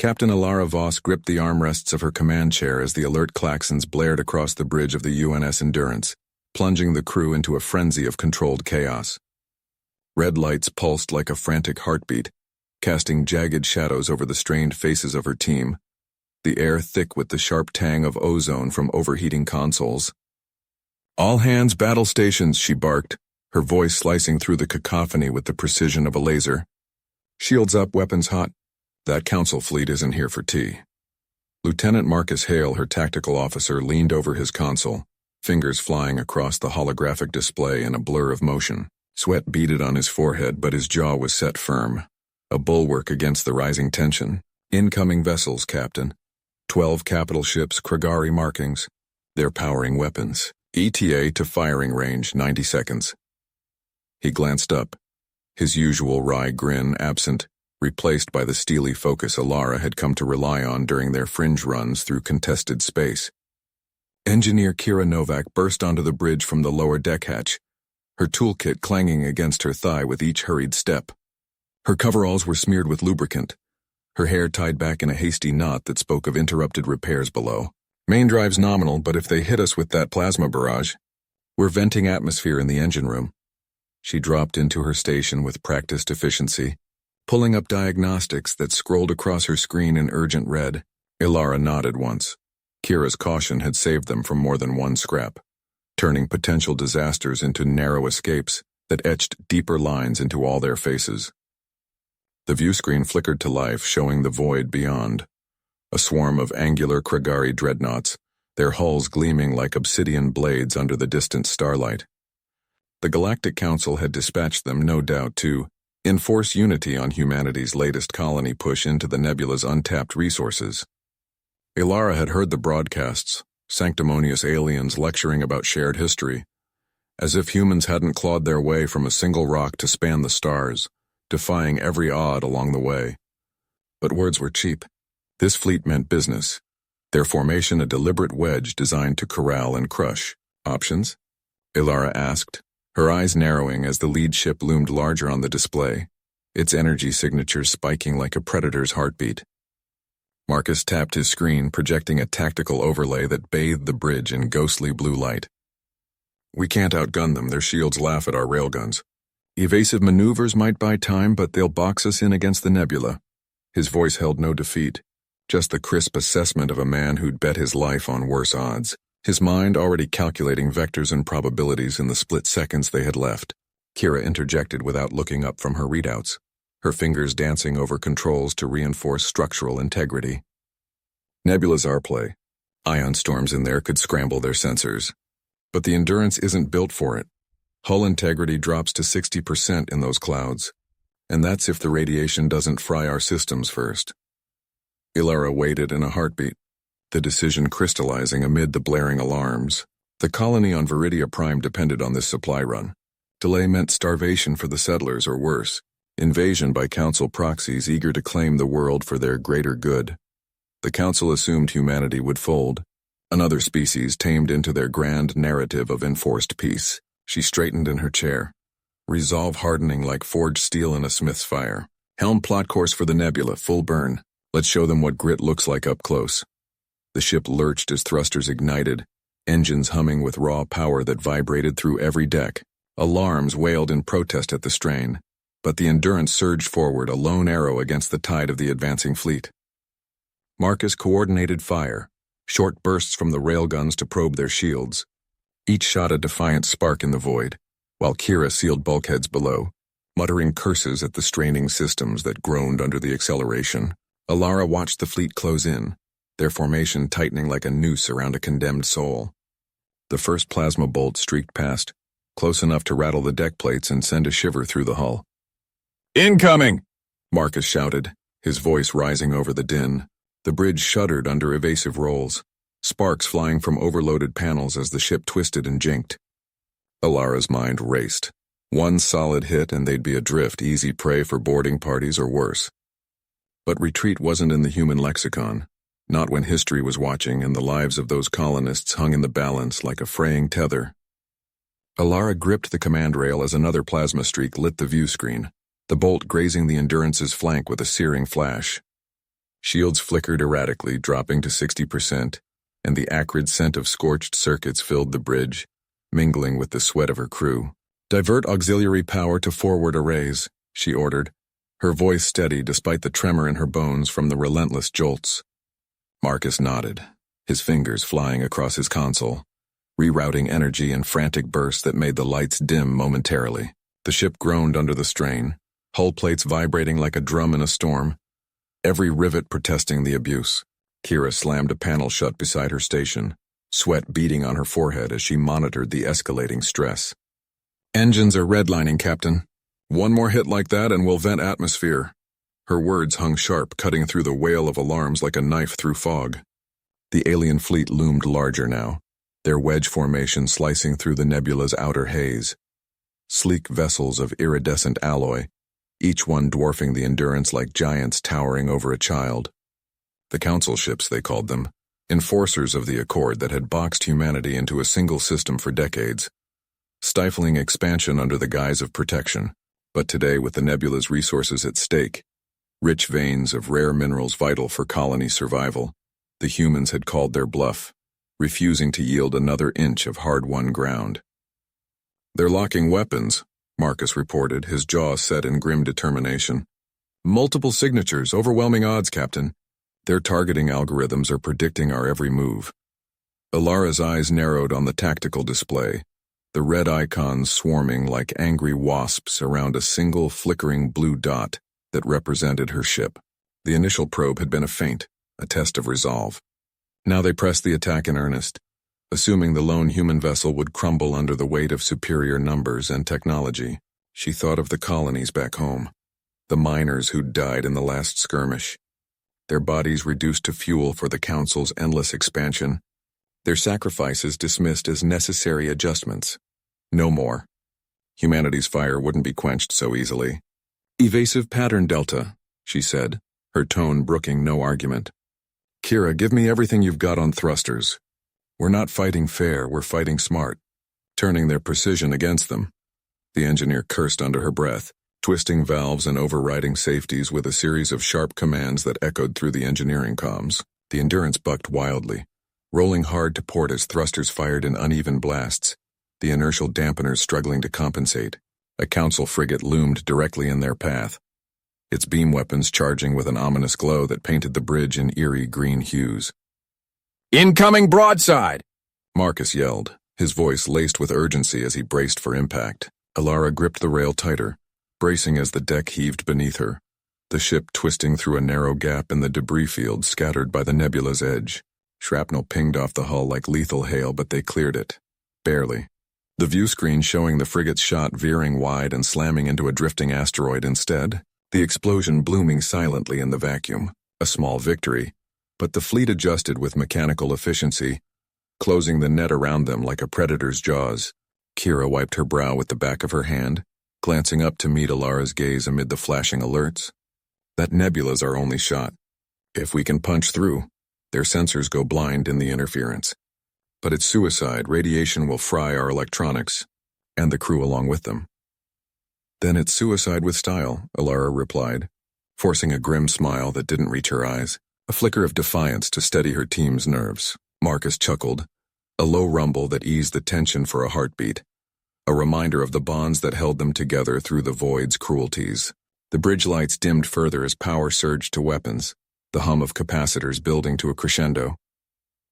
Captain Alara Voss gripped the armrests of her command chair as the alert klaxons blared across the bridge of the UNS Endurance, plunging the crew into a frenzy of controlled chaos. Red lights pulsed like a frantic heartbeat, casting jagged shadows over the strained faces of her team, the air thick with the sharp tang of ozone from overheating consoles. "All hands battle stations," she barked, her voice slicing through the cacophony with the precision of a laser. "Shields up, weapons hot. That council fleet isn't here for tea." Lieutenant Marcus Hale, her tactical officer, leaned over his console, fingers flying across the holographic display in a blur of motion. Sweat beaded on his forehead, but his jaw was set firm, a bulwark against the rising tension. "Incoming vessels, Captain. 12 capital ships, Kragari markings. They're powering weapons. ETA to firing range, 90 seconds. He glanced up, his usual wry grin absent, replaced by the steely focus Alara had come to rely on during their fringe runs through contested space. Engineer Kira Novak burst onto the bridge from the lower deck hatch, her toolkit clanging against her thigh with each hurried step. Her coveralls were smeared with lubricant, her hair tied back in a hasty knot that spoke of interrupted repairs below. "Main drive's nominal, but if they hit us with that plasma barrage, we're venting atmosphere in the engine room." She dropped into her station with practiced efficiency, pulling up diagnostics that scrolled across her screen in urgent red. Alara nodded once. Kira's caution had saved them from more than one scrap, turning potential disasters into narrow escapes that etched deeper lines into all their faces. The viewscreen flickered to life, showing the void beyond. A swarm of angular Kragari dreadnoughts, their hulls gleaming like obsidian blades under the distant starlight. The Galactic Council had dispatched them, no doubt, to enforce unity on humanity's latest colony push into the nebula's untapped resources. Alara had heard the broadcasts, sanctimonious aliens lecturing about shared history, as if humans hadn't clawed their way from a single rock to span the stars, defying every odd along the way. But words were cheap. This fleet meant business, their formation a deliberate wedge designed to corral and crush. "Options?" Alara asked, her eyes narrowing as the lead ship loomed larger on the display, its energy signatures spiking like a predator's heartbeat. Marcus tapped his screen, projecting a tactical overlay that bathed the bridge in ghostly blue light. "We can't outgun them, their shields laugh at our railguns. Evasive maneuvers might buy time, but they'll box us in against the nebula." His voice held no defeat, just the crisp assessment of a man who'd bet his life on worse odds, his mind already calculating vectors and probabilities in the split seconds they had left. Kira interjected without looking up from her readouts, her fingers dancing over controls to reinforce structural integrity. "Nebula's our play. Ion storms in there could scramble their sensors. But the Endurance isn't built for it. Hull integrity drops to 60% in those clouds, and that's if the radiation doesn't fry our systems first." Alara waited in a heartbeat, the decision crystallizing amid the blaring alarms. The colony on Viridia Prime depended on this supply run. Delay meant starvation for the settlers, or worse, invasion by Council proxies eager to claim the world for their greater good. The Council assumed humanity would fold, another species tamed into their grand narrative of enforced peace. She straightened in her chair, resolve hardening like forged steel in a smith's fire. "Helm plot course for the nebula, full burn. Let's show them what grit looks like up close." The ship lurched as thrusters ignited, engines humming with raw power that vibrated through every deck. Alarms wailed in protest at the strain, but the Endurance surged forward, a lone arrow against the tide of the advancing fleet. Marcus coordinated fire, short bursts from the railguns to probe their shields. Each shot a defiant spark in the void, while Kira sealed bulkheads below, muttering curses at the straining systems that groaned under the acceleration. Alara watched the fleet close in, their formation tightening like a noose around a condemned soul. The first plasma bolt streaked past, close enough to rattle the deck plates and send a shiver through the hull. "Incoming!" Marcus shouted, his voice rising over the din. The bridge shuddered under evasive rolls, sparks flying from overloaded panels as the ship twisted and jinked. Alara's mind raced. One solid hit and they'd be adrift, easy prey for boarding parties or worse. But retreat wasn't in the human lexicon, not when history was watching and the lives of those colonists hung in the balance like a fraying tether. Alara gripped the command rail as another plasma streak lit the view screen, the bolt grazing the Endurance's flank with a searing flash. Shields flickered erratically, dropping to 60%, and the acrid scent of scorched circuits filled the bridge, mingling with the sweat of her crew. "Divert auxiliary power to forward arrays," she ordered, her voice steady despite the tremor in her bones from the relentless jolts. Marcus nodded, his fingers flying across his console, rerouting energy in frantic bursts that made the lights dim momentarily. The ship groaned under the strain, hull plates vibrating like a drum in a storm, every rivet protesting the abuse. Kira slammed a panel shut beside her station, sweat beading on her forehead as she monitored the escalating stress. "Engines are redlining, Captain. One more hit like that and we'll vent atmosphere." Her words hung sharp, cutting through the wail of alarms like a knife through fog. The alien fleet loomed larger now, their wedge formation slicing through the nebula's outer haze. Sleek vessels of iridescent alloy, each one dwarfing the Endurance like giants towering over a child. The council ships, they called them, enforcers of the Accord that had boxed humanity into a single system for decades, stifling expansion under the guise of protection. But today, with the nebula's resources at stake, rich veins of rare minerals vital for colony survival, the humans had called their bluff, refusing to yield another inch of hard-won ground. "They're locking weapons," Marcus reported, his jaw set in grim determination. "Multiple signatures, overwhelming odds, Captain. Their targeting algorithms are predicting our every move." Alara's eyes narrowed on the tactical display, the red icons swarming like angry wasps around a single flickering blue dot that represented her ship. The initial probe had been a feint, a test of resolve. Now they pressed the attack in earnest, assuming the lone human vessel would crumble under the weight of superior numbers and technology. She thought of the colonies back home, the miners who'd died in the last skirmish, their bodies reduced to fuel for the Council's endless expansion, their sacrifices dismissed as necessary adjustments. No more. Humanity's fire wouldn't be quenched so easily. "Evasive pattern delta," she said, her tone brooking no argument. "Kira, give me everything you've got on thrusters. We're not fighting fair, we're fighting smart, turning their precision against them." The engineer cursed under her breath, twisting valves and overriding safeties with a series of sharp commands that echoed through the engineering comms. The Endurance bucked wildly, rolling hard to port as thrusters fired in uneven blasts, the inertial dampeners struggling to compensate. A Council frigate loomed directly in their path, its beam weapons charging with an ominous glow that painted the bridge in eerie green hues. "Incoming broadside!" Marcus yelled, his voice laced with urgency as he braced for impact. Alara gripped the rail tighter, bracing as the deck heaved beneath her, the ship twisting through a narrow gap in the debris field scattered by the nebula's edge. Shrapnel pinged off the hull like lethal hail, but they cleared it. Barely. The view screen showing the frigate's shot veering wide and slamming into a drifting asteroid instead, the explosion blooming silently in the vacuum. A small victory, but the fleet adjusted with mechanical efficiency, closing the net around them like a predator's jaws. Kira wiped her brow with the back of her hand, glancing up to meet Alara's gaze amid the flashing alerts. "That nebula's our only shot. If we can punch through, their sensors go blind in the interference. But it's suicide. Radiation will fry our electronics, and the crew along with them." "Then it's suicide with style," Alara replied, forcing a grim smile that didn't reach her eyes, a flicker of defiance to steady her team's nerves. Marcus chuckled, a low rumble that eased the tension for a heartbeat, a reminder of the bonds that held them together through the void's cruelties. The bridge lights dimmed further as power surged to weapons, the hum of capacitors building to a crescendo.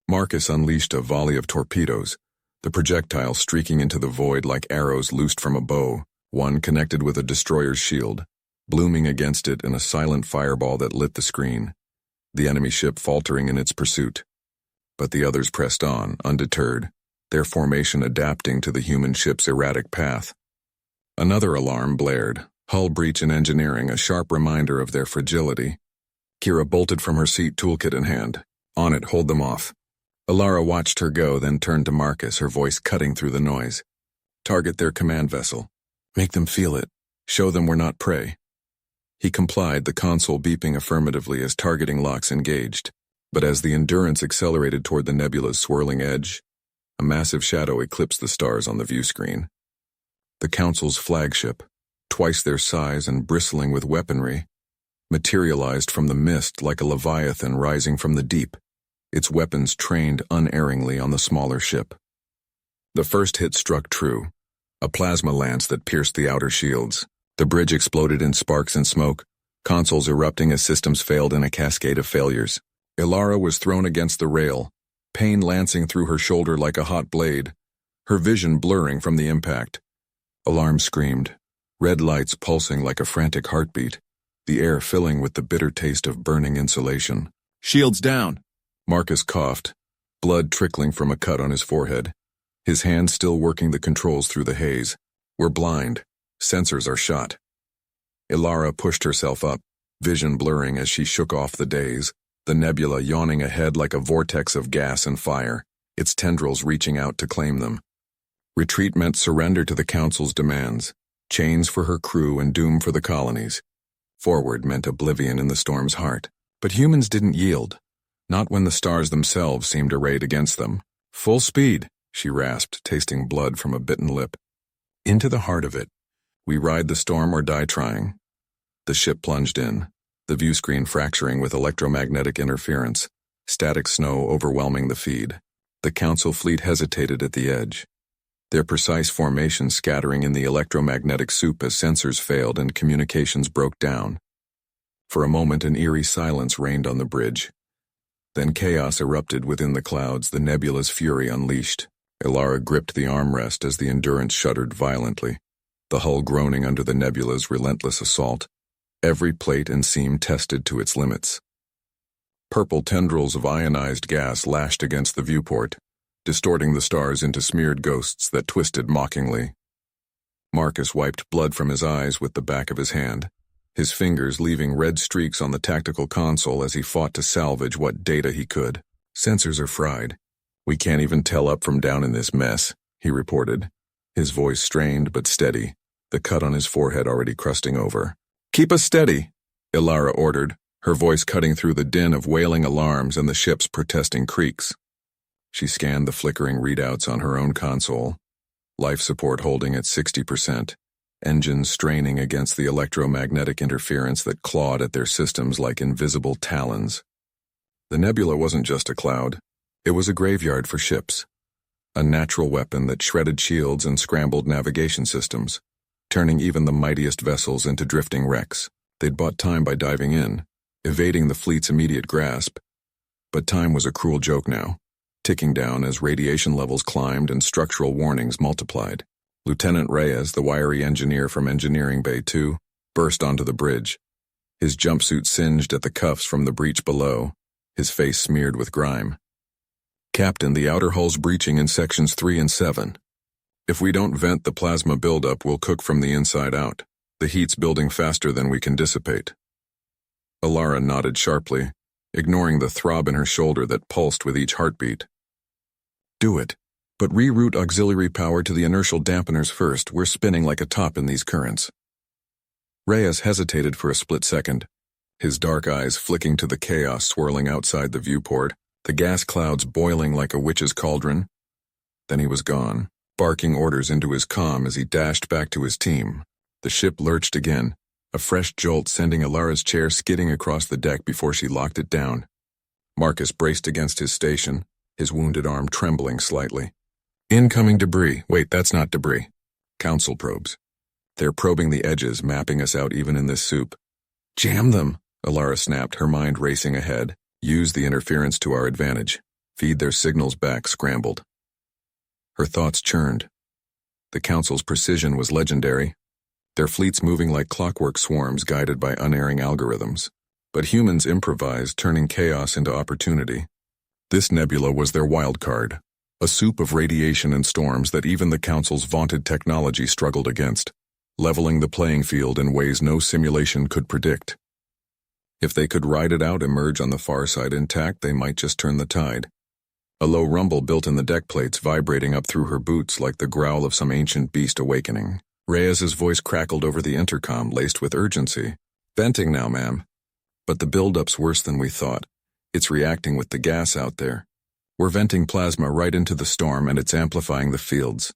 Marcus unleashed a volley of torpedoes, the projectiles streaking into the void like arrows loosed from a bow, one connected with a destroyer's shield, blooming against it in a silent fireball that lit the screen, the enemy ship faltering in its pursuit. But the others pressed on, undeterred, their formation adapting to the human ship's erratic path. Another alarm blared, hull breach in engineering, a sharp reminder of their fragility. Kira bolted from her seat, toolkit in hand. "On it, hold them off." Alara watched her go, then turned to Marcus, her voice cutting through the noise. "Target their command vessel. Make them feel it. Show them we're not prey." He complied, the console beeping affirmatively as targeting locks engaged. But as the Endurance accelerated toward the nebula's swirling edge, a massive shadow eclipsed the stars on the view screen. The Council's flagship, twice their size and bristling with weaponry, materialized from the mist like a leviathan rising from the deep, its weapons trained unerringly on the smaller ship. The first hit struck true, a plasma lance that pierced the outer shields. The bridge exploded in sparks and smoke, consoles erupting as systems failed in a cascade of failures. Ilara was thrown against the rail, pain lancing through her shoulder like a hot blade, her vision blurring from the impact. Alarm screamed, red lights pulsing like a frantic heartbeat, the air filling with the bitter taste of burning insulation. "Shields down!" Marcus coughed, blood trickling from a cut on his forehead, his hand still working the controls through the haze. "We're blind. Sensors are shot." Ilara pushed herself up, vision blurring as she shook off the daze, the nebula yawning ahead like a vortex of gas and fire, its tendrils reaching out to claim them. Retreat meant surrender to the Council's demands, chains for her crew and doom for the colonies. Forward meant oblivion in the storm's heart. But humans didn't yield, not when the stars themselves seemed arrayed against them. "Full speed," she rasped, tasting blood from a bitten lip. "Into the heart of it. We ride the storm or die trying." The ship plunged in, the viewscreen fracturing with electromagnetic interference, static snow overwhelming the feed. The Council fleet hesitated at the edge, their precise formation scattering in the electromagnetic soup as sensors failed and communications broke down. For a moment an eerie silence reigned on the bridge. Then chaos erupted within the clouds, the nebula's fury unleashed. Ilara gripped the armrest as the Endurance shuddered violently, the hull groaning under the nebula's relentless assault, every plate and seam tested to its limits. Purple tendrils of ionized gas lashed against the viewport, distorting the stars into smeared ghosts that twisted mockingly. Marcus wiped blood from his eyes with the back of his hand, his fingers leaving red streaks on the tactical console as he fought to salvage what data he could. "Sensors are fried. We can't even tell up from down in this mess," he reported, his voice strained but steady, the cut on his forehead already crusting over. "Keep us steady," Ilara ordered, her voice cutting through the din of wailing alarms and the ship's protesting creaks. She scanned the flickering readouts on her own console, life support holding at 60%, engines straining against the electromagnetic interference that clawed at their systems like invisible talons. The nebula wasn't just a cloud, it was a graveyard for ships, a natural weapon that shredded shields and scrambled navigation systems, turning even the mightiest vessels into drifting wrecks. They'd bought time by diving in, evading the fleet's immediate grasp. But time was a cruel joke now, ticking down as radiation levels climbed and structural warnings multiplied. Lieutenant Reyes, the wiry engineer from Engineering Bay 2, burst onto the bridge, his jumpsuit singed at the cuffs from the breach below, his face smeared with grime. "Captain, the outer hull's breaching in sections 3 and 7. If we don't vent the plasma buildup, we'll cook from the inside out. The heat's building faster than we can dissipate." Ilara nodded sharply, ignoring the throb in her shoulder that pulsed with each heartbeat. "Do it, but reroute auxiliary power to the inertial dampeners first. We're spinning like a top in these currents." Reyes hesitated for a split second, his dark eyes flicking to the chaos swirling outside the viewport, the gas clouds boiling like a witch's cauldron. Then he was gone, barking orders into his comm as he dashed back to his team. The ship lurched again, a fresh jolt sending Ilara's chair skidding across the deck before she locked it down. Marcus braced against his station, his wounded arm trembling slightly. "Incoming debris. Wait, that's not debris. Council probes. They're probing the edges, mapping us out even in this soup." "Jam them," Ilara snapped, her mind racing ahead. "Use the interference to our advantage. Feed their signals back scrambled." Her thoughts churned. The Council's precision was legendary, their fleets moving like clockwork swarms guided by unerring algorithms. But humans improvised, turning chaos into opportunity. This nebula was their wild card, a soup of radiation and storms that even the Council's vaunted technology struggled against, leveling the playing field in ways no simulation could predict. If they could ride it out, emerge on the far side intact, they might just turn the tide. A low rumble built in the deck plates, vibrating up through her boots like the growl of some ancient beast awakening. Reyes's voice crackled over the intercom, laced with urgency. "Venting now, ma'am. But the buildup's worse than we thought. It's reacting with the gas out there. We're venting plasma right into the storm and it's amplifying the fields."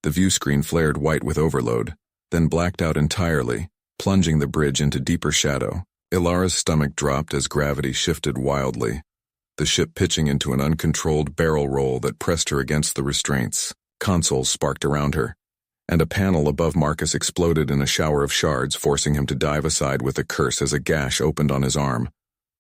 The view screen flared white with overload, then blacked out entirely, plunging the bridge into deeper shadow. Ilara's stomach dropped as gravity shifted wildly, the ship pitching into an uncontrolled barrel roll that pressed her against the restraints. Consoles sparked around her, and a panel above Marcus exploded in a shower of shards, forcing him to dive aside with a curse as a gash opened on his arm,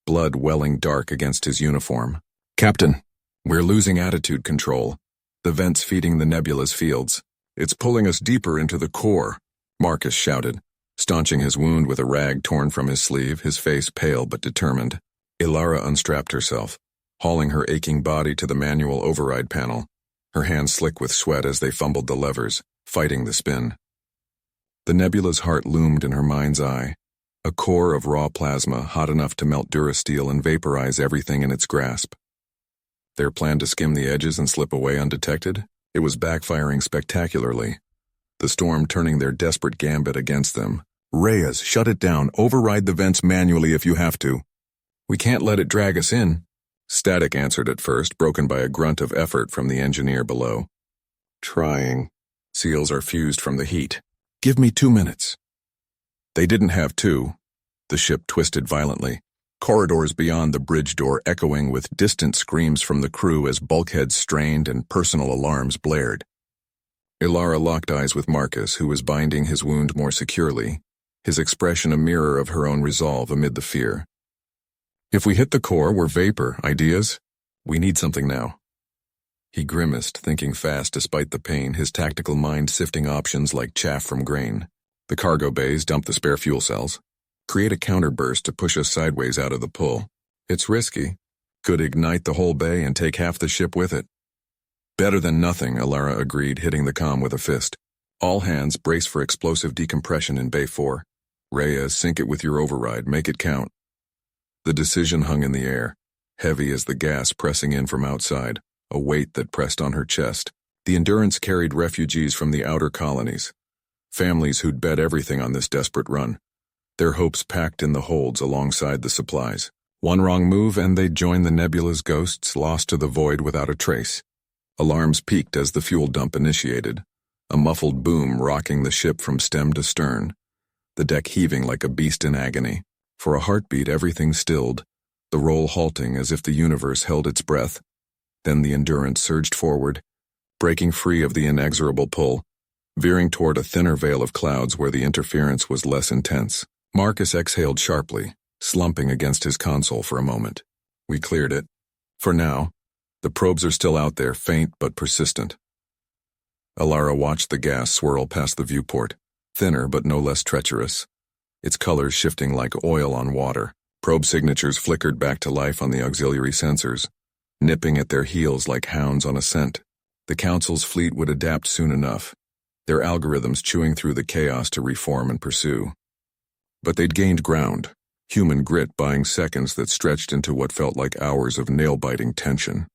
blood welling dark against his uniform. "Captain, we're losing attitude control. The vent's feeding the nebula's fields. It's pulling us deeper into the core," Marcus shouted, staunching his wound with a rag torn from his sleeve, his face pale but determined. Ilara unstrapped herself, hauling her aching body to the manual override panel, her hands slick with sweat as they fumbled the levers, fighting the spin. The nebula's heart loomed in her mind's eye, a core of raw plasma hot enough to melt durasteel and vaporize everything in its grasp. Their plan to skim the edges and slip away undetected? It was backfiring spectacularly, the storm turning their desperate gambit against them. "Reyes, shut it down. Override the vents manually if you have to." "We can't let it drag us in." Static answered at first, broken by a grunt of effort from the engineer below. "Trying. Seals are fused from the heat. Give me 2 minutes." They didn't have 2. The ship twisted violently, corridors beyond the bridge door echoing with distant screams from the crew as bulkheads strained and personal alarms blared. Ilara locked eyes with Marcus, who was binding his wound more securely, his expression a mirror of her own resolve amid the fear. "If we hit the core, we're vapor. Ideas? We need something now." He grimaced, thinking fast despite the pain, his tactical mind sifting options like chaff from grain. The cargo bays dump the spare fuel cells. Create a counterburst to push us sideways out of the pull. It's risky. Could ignite the whole bay and take half the ship with it. "Better than nothing," Ilara agreed, hitting the comm with a fist. "All hands brace for explosive decompression in Bay 4. Reyes, sync it with your override. Make it count." The decision hung in the air, heavy as the gas pressing in from outside, a weight that pressed on her chest. The Endurance carried refugees from the outer colonies, families who'd bet everything on this desperate run, their hopes packed in the holds alongside the supplies. One wrong move and they'd join the nebula's ghosts, lost to the void without a trace. Alarms peaked as the fuel dump initiated, a muffled boom rocking the ship from stem to stern, the deck heaving like a beast in agony. For a heartbeat, everything stilled, the roll halting as if the universe held its breath. Then the Endurance surged forward, breaking free of the inexorable pull, veering toward a thinner veil of clouds where the interference was less intense. Marcus exhaled sharply, slumping against his console for a moment. "We cleared it. For now. The probes are still out there, faint but persistent." Ilara watched the gas swirl past the viewport, thinner but no less treacherous, its colors shifting like oil on water. Probe signatures flickered back to life on the auxiliary sensors, nipping at their heels like hounds on a scent. The Council's fleet would adapt soon enough, their algorithms chewing through the chaos to reform and pursue. But they'd gained ground, human grit buying seconds that stretched into what felt like hours of nail-biting tension.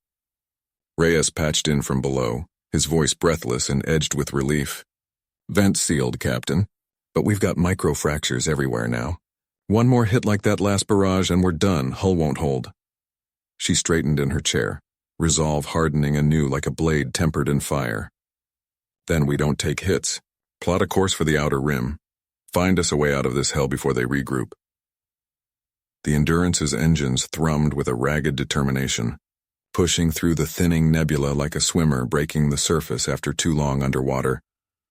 Reyes patched in from below, his voice breathless and edged with relief. "Vent sealed, Captain, but we've got micro-fractures everywhere now. One more hit like that last barrage and we're done. Hull won't hold." She straightened in her chair, resolve hardening anew like a blade tempered in fire. "Then we don't take hits. Plot a course for the outer rim. Find us a way out of this hell before they regroup." The Endurance's engines thrummed with a ragged determination, pushing through the thinning nebula like a swimmer breaking the surface after too long underwater,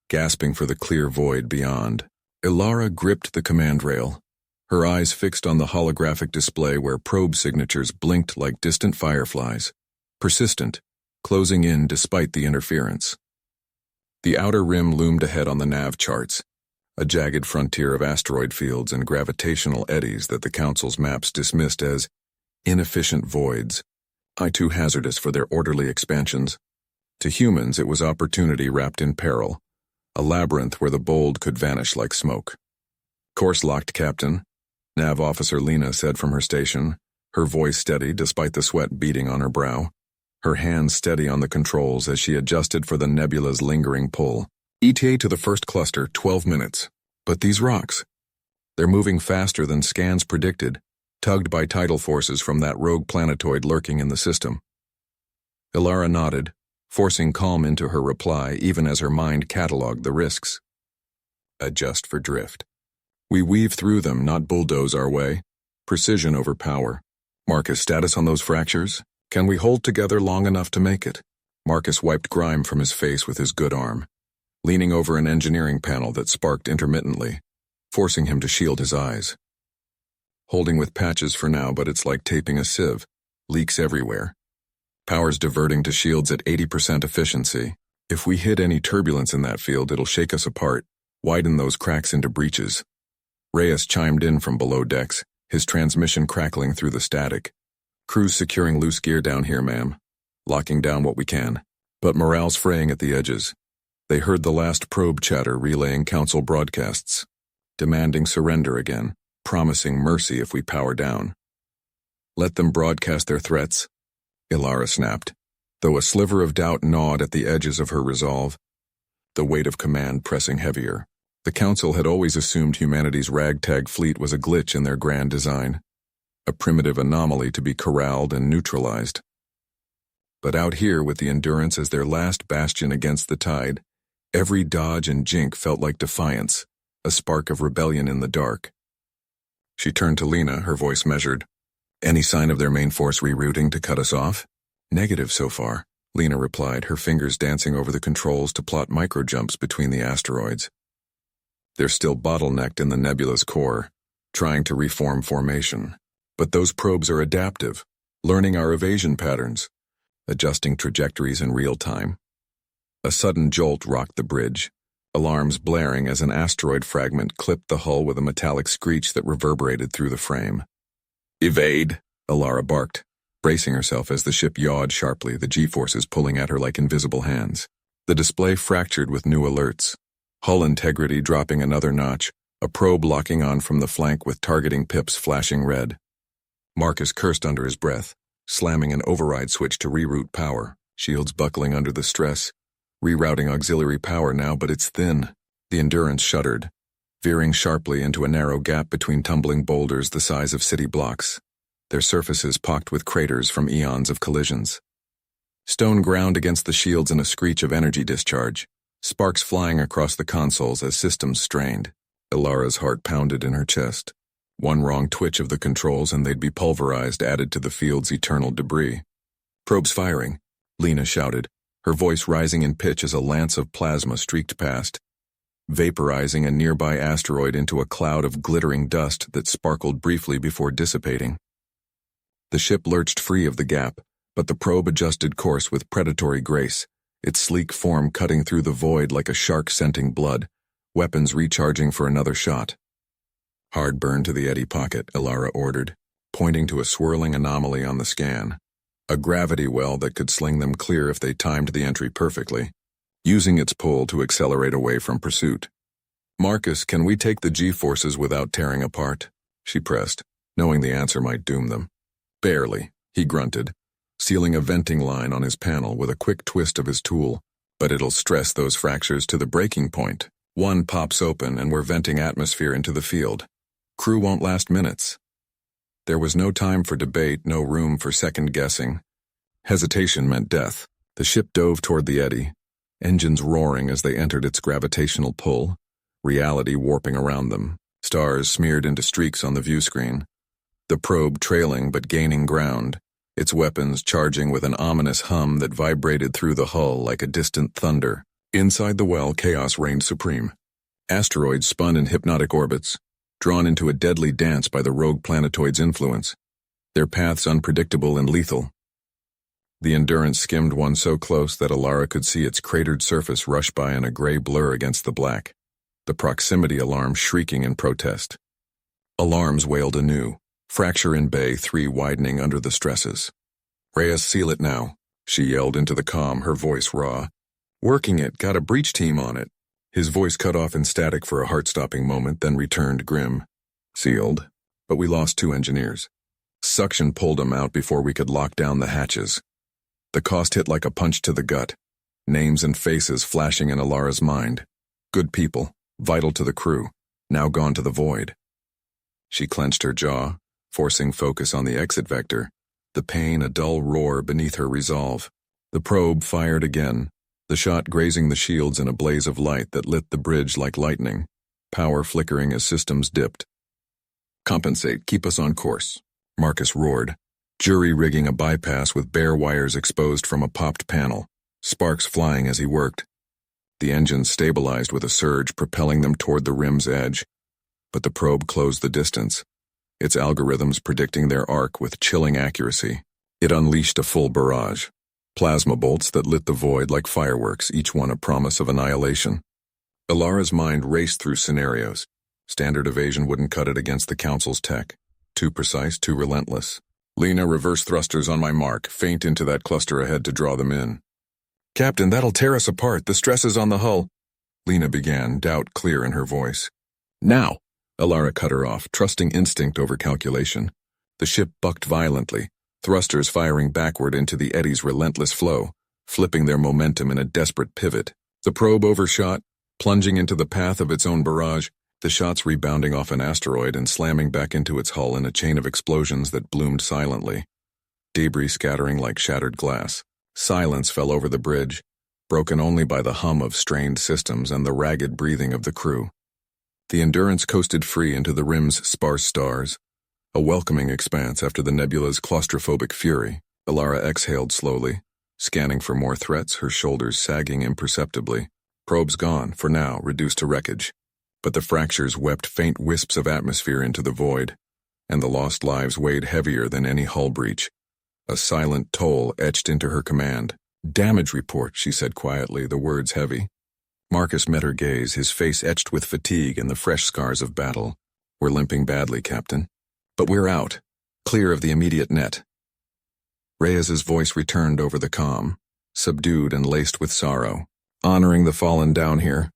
gasping for the clear void beyond. Ilara gripped the command rail, her eyes fixed on the holographic display where probe signatures blinked like distant fireflies, persistent, closing in despite the interference. The outer rim loomed ahead on the nav charts, a jagged frontier of asteroid fields and gravitational eddies that the Council's maps dismissed as inefficient voids, too hazardous for their orderly expansions. To humans, it was opportunity wrapped in peril, a labyrinth where the bold could vanish like smoke. "Course locked, Captain," Nav Officer Lena said from her station, her voice steady despite the sweat beading on her brow, her hands steady on the controls as she adjusted for the nebula's lingering pull. "ETA to the first cluster, 12 minutes. But these rocks, they're moving faster than scans predicted, tugged by tidal forces from that rogue planetoid lurking in the system." Ilara nodded, forcing calm into her reply even as her mind catalogued the risks. "Adjust for drift. We weave through them, not bulldoze our way. Precision over power. Marcus, status on those fractures? Can we hold together long enough to make it? Marcus wiped grime from his face with his good arm, leaning over an engineering panel that sparked intermittently, forcing him to shield his eyes. Holding with patches for now, but it's like taping a sieve. Leaks everywhere. Power's diverting to shields at 80% efficiency. If we hit any turbulence in that field, it'll shake us apart, widen those cracks into breaches. Reyes chimed in from below decks, his transmission crackling through the static. Crew's securing loose gear down here, ma'am. Locking down what we can. But morale's fraying at the edges. They heard the last probe chatter relaying council broadcasts, demanding surrender again, promising mercy if we power down. Let them broadcast their threats, Ilara snapped, though a sliver of doubt gnawed at the edges of her resolve, the weight of command pressing heavier. The council had always assumed humanity's ragtag fleet was a glitch in their grand design, a primitive anomaly to be corralled and neutralized. But out here, with the Endurance as their last bastion against the tide, every dodge and jink felt like defiance, a spark of rebellion in the dark. She turned to Lena, her voice measured. Any sign of their main force rerouting to cut us off? Negative so far, Lena replied, her fingers dancing over the controls to plot microjumps between the asteroids. They're still bottlenecked in the nebula's core, trying to reform formation. But those probes are adaptive, learning our evasion patterns, adjusting trajectories in real time. A sudden jolt rocked the bridge, alarms blaring as an asteroid fragment clipped the hull with a metallic screech that reverberated through the frame. Evade, Ilara barked, bracing herself as the ship yawed sharply, the G-forces pulling at her like invisible hands. The display fractured with new alerts, hull integrity dropping another notch, a probe locking on from the flank with targeting pips flashing red. Marcus cursed under his breath, slamming an override switch to reroute power, shields buckling under the stress. Rerouting auxiliary power now, but it's thin. The Endurance shuddered, veering sharply into a narrow gap between tumbling boulders the size of city blocks, their surfaces pocked with craters from eons of collisions. Stone ground against the shields in a screech of energy discharge, sparks flying across the consoles as systems strained. Ilara's heart pounded in her chest. One wrong twitch of the controls and they'd be pulverized, added to the field's eternal debris. Probes firing, Lena shouted, her voice rising in pitch as a lance of plasma streaked past, vaporizing a nearby asteroid into a cloud of glittering dust that sparkled briefly before dissipating. The ship lurched free of the gap, but the probe adjusted course with predatory grace, its sleek form cutting through the void like a shark scenting blood, weapons recharging for another shot. Hard burn to the eddy pocket, Ilara ordered, pointing to a swirling anomaly on the scan. A gravity well that could sling them clear if they timed the entry perfectly, using its pull to accelerate away from pursuit. Marcus, can we take the G-forces without tearing apart? She pressed, knowing the answer might doom them. Barely, he grunted, sealing a venting line on his panel with a quick twist of his tool. But it'll stress those fractures to the breaking point. One pops open and we're venting atmosphere into the field. Crew won't last minutes. There was no time for debate, no room for second-guessing. Hesitation meant death. The ship dove toward the eddy, engines roaring as they entered its gravitational pull, reality warping around them, stars smeared into streaks on the view screen. The probe trailing but gaining ground, its weapons charging with an ominous hum that vibrated through the hull like a distant thunder. Inside the well, chaos reigned supreme. Asteroids spun in hypnotic orbits, drawn into a deadly dance by the rogue planetoid's influence, their paths unpredictable and lethal. The Endurance skimmed one so close that Ilara could see its cratered surface rush by in a gray blur against the black, the proximity alarm shrieking in protest. Alarms wailed anew, fracture in Bay 3 widening under the stresses. Reyes, seal it now, she yelled into the comm, her voice raw. Working it, got a breach team on it. His voice cut off in static for a heart-stopping moment, then returned grim. Sealed, but we lost 2 engineers. Suction pulled them out before we could lock down the hatches. The cost hit like a punch to the gut, names and faces flashing in Ilara's mind. Good people, vital to the crew, now gone to the void. She clenched her jaw, forcing focus on the exit vector, the pain a dull roar beneath her resolve. The probe fired again, the shot grazing the shields in a blaze of light that lit the bridge like lightning, power flickering as systems dipped. Compensate, keep us on course. Marcus roared, jury-rigging a bypass with bare wires exposed from a popped panel, sparks flying as he worked. The engines stabilized with a surge, propelling them toward the rim's edge. But the probe closed the distance, its algorithms predicting their arc with chilling accuracy. It unleashed a full barrage. Plasma bolts that lit the void like fireworks, each one a promise of annihilation. Ilara's mind raced through scenarios. Standard evasion wouldn't cut it against the Council's tech. Too precise, too relentless. Lena, reverse thrusters on my mark, feint into that cluster ahead to draw them in. Captain, that'll tear us apart. The stress is on the hull. Lena began, doubt clear in her voice. Now! Ilara cut her off, trusting instinct over calculation. The ship bucked violently, thrusters firing backward into the eddy's relentless flow, flipping their momentum in a desperate pivot. The probe overshot, plunging into the path of its own barrage, the shots rebounding off an asteroid and slamming back into its hull in a chain of explosions that bloomed silently. Debris scattering like shattered glass. Silence fell over the bridge, broken only by the hum of strained systems and the ragged breathing of the crew. The Endurance coasted free into the rim's sparse stars, a welcoming expanse after the nebula's claustrophobic fury. Ilara exhaled slowly, scanning for more threats, her shoulders sagging imperceptibly. Probes gone, for now, reduced to wreckage. But the fractures wept faint wisps of atmosphere into the void, and the lost lives weighed heavier than any hull breach. A silent toll etched into her command. Damage report, she said quietly, the words heavy. Marcus met her gaze, his face etched with fatigue and the fresh scars of battle. We're limping badly, Captain. But we're out, clear of the immediate net. Reyes's voice returned over the comm, subdued and laced with sorrow. Honoring the fallen down here.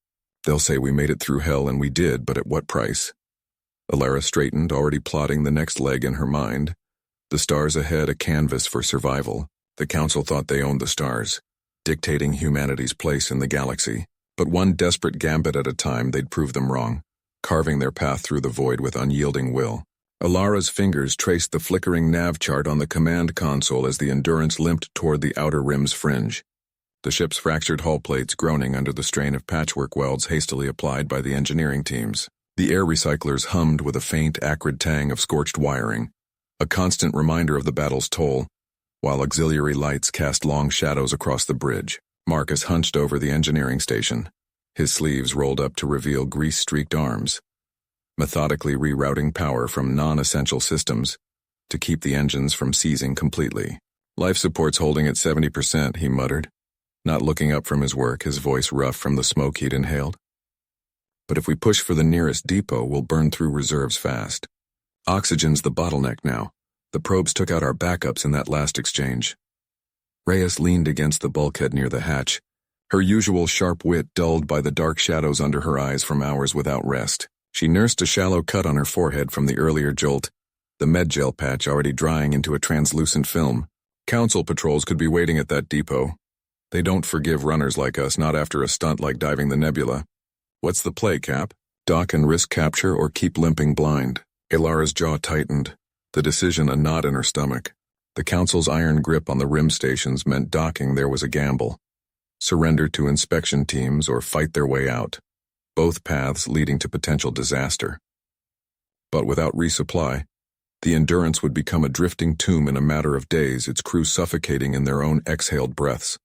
They'll say we made it through hell, and we did, but at what price? Ilara straightened, already plotting the next leg in her mind. The stars ahead, a canvas for survival. The Council thought they owned the stars, dictating humanity's place in the galaxy. But one desperate gambit at a time, they'd prove them wrong, carving their path through the void with unyielding will. Ilara's fingers traced the flickering nav chart on the command console as the Endurance limped toward the outer rim's fringe. The ship's fractured hull plates groaning under the strain of patchwork welds hastily applied by the engineering teams. The air recyclers hummed with a faint, acrid tang of scorched wiring, a constant reminder of the battle's toll, while auxiliary lights cast long shadows across the bridge. Marcus hunched over the engineering station, his sleeves rolled up to reveal grease-streaked arms, methodically rerouting power from non-essential systems to keep the engines from seizing completely. Life support's holding at 70%, he muttered, not looking up from his work, his voice rough from the smoke he'd inhaled. But if we push for the nearest depot, we'll burn through reserves fast. Oxygen's the bottleneck now. The probes took out our backups in that last exchange. Reyes leaned against the bulkhead near the hatch, her usual sharp wit dulled by the dark shadows under her eyes from hours without rest. She nursed a shallow cut on her forehead from the earlier jolt, the med-gel patch already drying into a translucent film. Council patrols could be waiting at that depot. They don't forgive runners like us, not after a stunt like diving the nebula. What's the play, Cap? Dock and risk capture or keep limping blind? Ilara's jaw tightened, the decision a knot in her stomach. The Council's iron grip on the rim stations meant docking there was a gamble. Surrender to inspection teams or fight their way out, both paths leading to potential disaster. But without resupply, the Endurance would become a drifting tomb in a matter of days, its crew suffocating in their own exhaled breaths.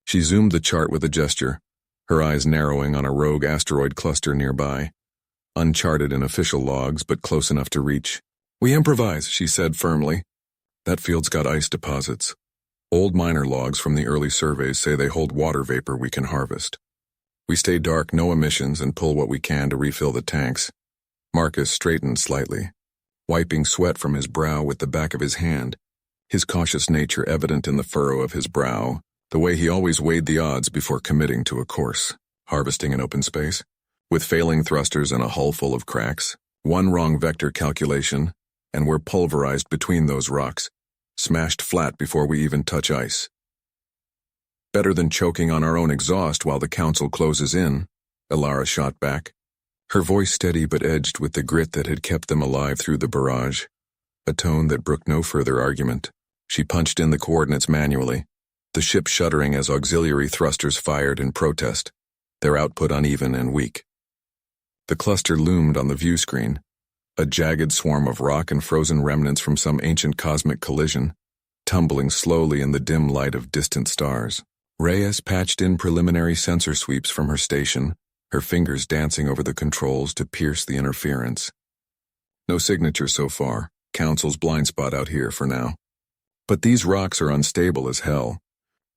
She zoomed the chart with a gesture, her eyes narrowing on a rogue asteroid cluster nearby, uncharted in official logs but close enough to reach. We improvise, she said firmly. That field's got ice deposits. Old miner logs from the early surveys say they hold water vapor we can harvest. We stay dark, no emissions, and pull what we can to refill the tanks. Marcus straightened slightly, wiping sweat from his brow with the back of his hand, his cautious nature evident in the furrow of his brow, the way he always weighed the odds before committing to a course. Harvesting in open space, with failing thrusters and a hull full of cracks, one wrong vector calculation, and we're pulverized between those rocks, smashed flat before we even touch ice. Better than choking on our own exhaust while the Council closes in, Ilara shot back, her voice steady but edged with the grit that had kept them alive through the barrage, a tone that brooked no further argument. She punched in the coordinates manually, the ship shuddering as auxiliary thrusters fired in protest, their output uneven and weak. The cluster loomed on the view screen, a jagged swarm of rock and frozen remnants from some ancient cosmic collision, tumbling slowly in the dim light of distant stars. Reyes patched in preliminary sensor sweeps from her station, her fingers dancing over the controls to pierce the interference. No signature so far, Council's blind spot out here for now. But these rocks are unstable as hell.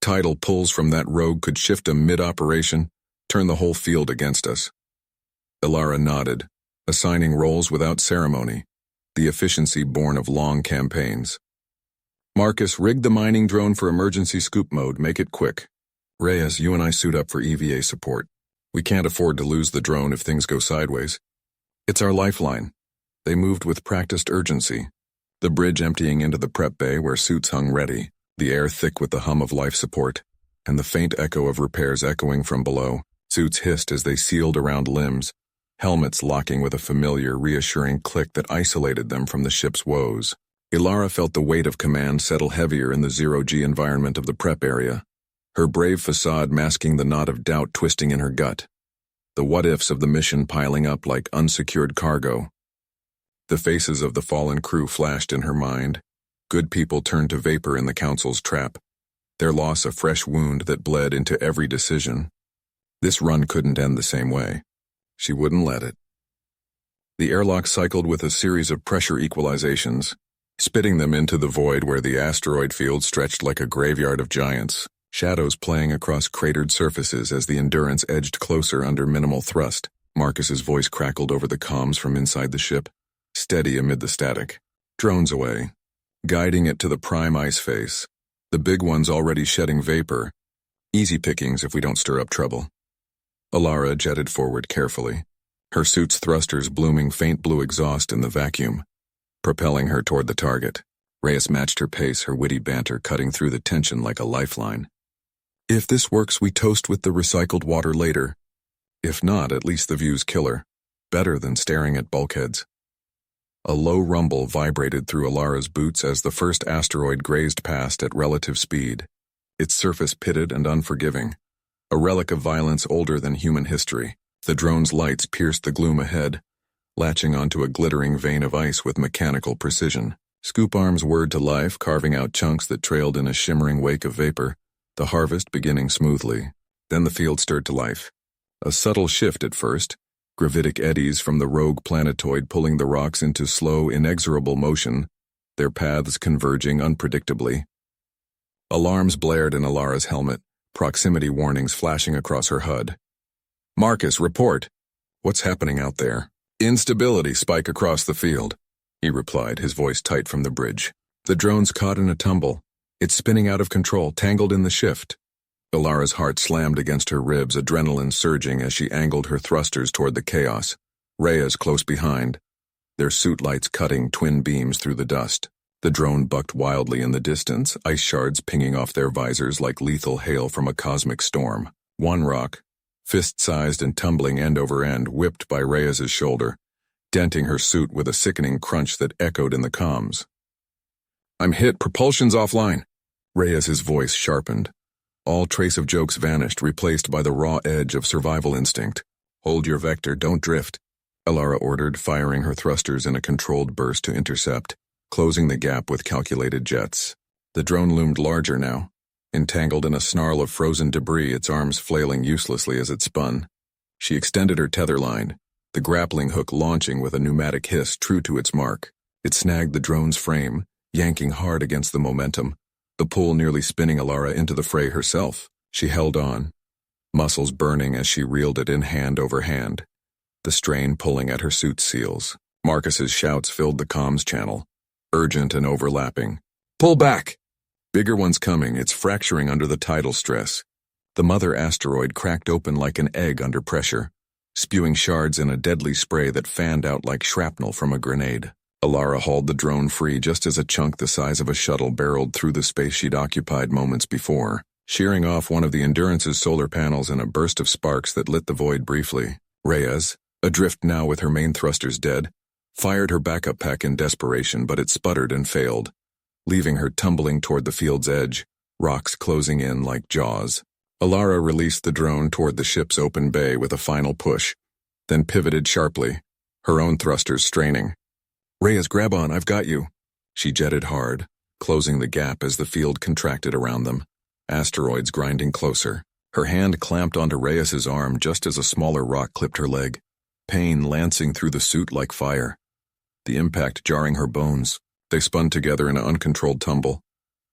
Tidal pulls from that rogue could shift them mid-operation, turn the whole field against us. Ilara nodded, assigning roles without ceremony, the efficiency born of long campaigns. Marcus, rig the mining drone for emergency scoop mode, make it quick. Reyes, you and I suit up for EVA support. We can't afford to lose the drone if things go sideways. It's our lifeline. They moved with practiced urgency, the bridge emptying into the prep bay where suits hung ready, the air thick with the hum of life support, and the faint echo of repairs echoing from below. Suits hissed as they sealed around limbs, helmets locking with a familiar, reassuring click that isolated them from the ship's woes. Ilara felt the weight of command settle heavier in the zero-G environment of the prep area, her brave facade masking the knot of doubt twisting in her gut, the what-ifs of the mission piling up like unsecured cargo. The faces of the fallen crew flashed in her mind. Good people turned to vapor in the Council's trap, their loss a fresh wound that bled into every decision. This run couldn't end the same way. She wouldn't let it. The airlock cycled with a series of pressure equalizations, spitting them into the void where the asteroid field stretched like a graveyard of giants, shadows playing across cratered surfaces as the Endurance edged closer under minimal thrust. Marcus's voice crackled over the comms from inside the ship, steady amid the static. Drones away, guiding it to the prime ice face, the big ones already shedding vapor. Easy pickings if we don't stir up trouble. Ilara jetted forward carefully, her suit's thrusters blooming faint blue exhaust in the vacuum, propelling her toward the target. Reyes matched her pace, her witty banter cutting through the tension like a lifeline. If this works, we toast with the recycled water later. If not, at least the view's killer. Better than staring at bulkheads. A low rumble vibrated through Ilara's boots as the first asteroid grazed past at relative speed, its surface pitted and unforgiving, a relic of violence older than human history. The drone's lights pierced the gloom ahead, latching onto a glittering vein of ice with mechanical precision. Scoop arms whirred to life, carving out chunks that trailed in a shimmering wake of vapor, the harvest beginning smoothly. Then the field stirred to life. A subtle shift at first, gravitic eddies from the rogue planetoid pulling the rocks into slow, inexorable motion, their paths converging unpredictably. Alarms blared in Ilara's helmet, proximity warnings flashing across her HUD. Marcus, report. What's happening out there? Instability spike across the field, he replied, his voice tight from the bridge. The drone's caught in a tumble. It's spinning out of control, tangled in the shift. Ilara's heart slammed against her ribs, adrenaline surging as she angled her thrusters toward the chaos. Reyes close behind, their suit lights cutting twin beams through the dust. The drone bucked wildly in the distance, ice shards pinging off their visors like lethal hail from a cosmic storm. One rock, fist-sized and tumbling end over end, whipped by Reyes's shoulder, denting her suit with a sickening crunch that echoed in the comms. I'm hit, propulsion's offline. Reyes's voice sharpened. All trace of jokes vanished, replaced by the raw edge of survival instinct. Hold your vector, don't drift, Ilara ordered, firing her thrusters in a controlled burst to intercept, closing the gap with calculated jets. The drone loomed larger now, entangled in a snarl of frozen debris, its arms flailing uselessly as it spun. She extended her tether line, the grappling hook launching with a pneumatic hiss true to its mark. It snagged the drone's frame, yanking hard against the momentum, the pull nearly spinning Ilara into the fray herself. She held on, muscles burning as she reeled it in hand over hand, the strain pulling at her suit seals. Marcus's shouts filled the comms channel, urgent and overlapping. Pull back! Bigger one's coming, it's fracturing under the tidal stress. The mother asteroid cracked open like an egg under pressure, spewing shards in a deadly spray that fanned out like shrapnel from a grenade. Ilara hauled the drone free just as a chunk the size of a shuttle barreled through the space she'd occupied moments before, shearing off one of the Endurance's solar panels in a burst of sparks that lit the void briefly. Reyes, adrift now with her main thrusters dead, fired her backup pack in desperation, but it sputtered and failed, leaving her tumbling toward the field's edge, rocks closing in like jaws. Ilara released the drone toward the ship's open bay with a final push, then pivoted sharply, her own thrusters straining. Reyes, grab on, I've got you. She jetted hard, closing the gap as the field contracted around them, asteroids grinding closer. Her hand clamped onto Reyes's arm just as a smaller rock clipped her leg, pain lancing through the suit like fire. The impact jarring her bones. They spun together in an uncontrolled tumble.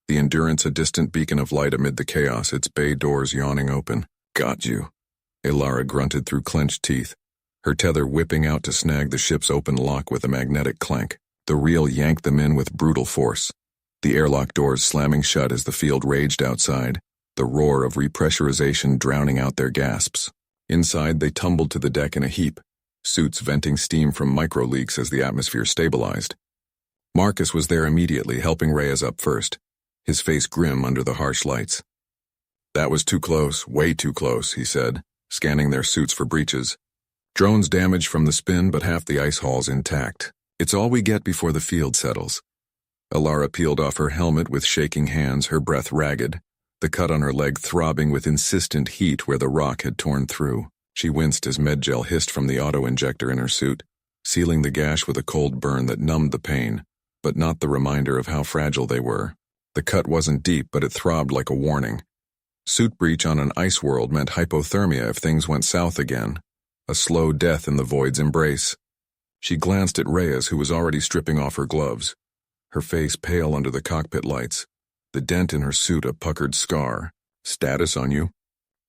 The Endurance a distant beacon of light amid the chaos, its bay doors yawning open. Got you. Elara grunted through clenched teeth, her tether whipping out to snag the ship's open lock with a magnetic clank. The reel yanked them in with brutal force, the airlock doors slamming shut as the field raged outside, the roar of repressurization drowning out their gasps. Inside, they tumbled to the deck in a heap, suits venting steam from micro-leaks as the atmosphere stabilized. Marcus was there immediately, helping Reyes up first, his face grim under the harsh lights. That was too close, way too close, he said, scanning their suits for breaches. Drones damaged from the spin, but half the ice hall's intact. It's all we get before the field settles. Elara peeled off her helmet with shaking hands, her breath ragged, the cut on her leg throbbing with insistent heat where the rock had torn through. She winced as medgel hissed from the auto-injector in her suit, sealing the gash with a cold burn that numbed the pain, but not the reminder of how fragile they were. The cut wasn't deep, but it throbbed like a warning. Suit breach on an ice world meant hypothermia if things went south again, a slow death in the void's embrace. She glanced at Reyes, who was already stripping off her gloves, her face pale under the cockpit lights, the dent in her suit a puckered scar. Status on you?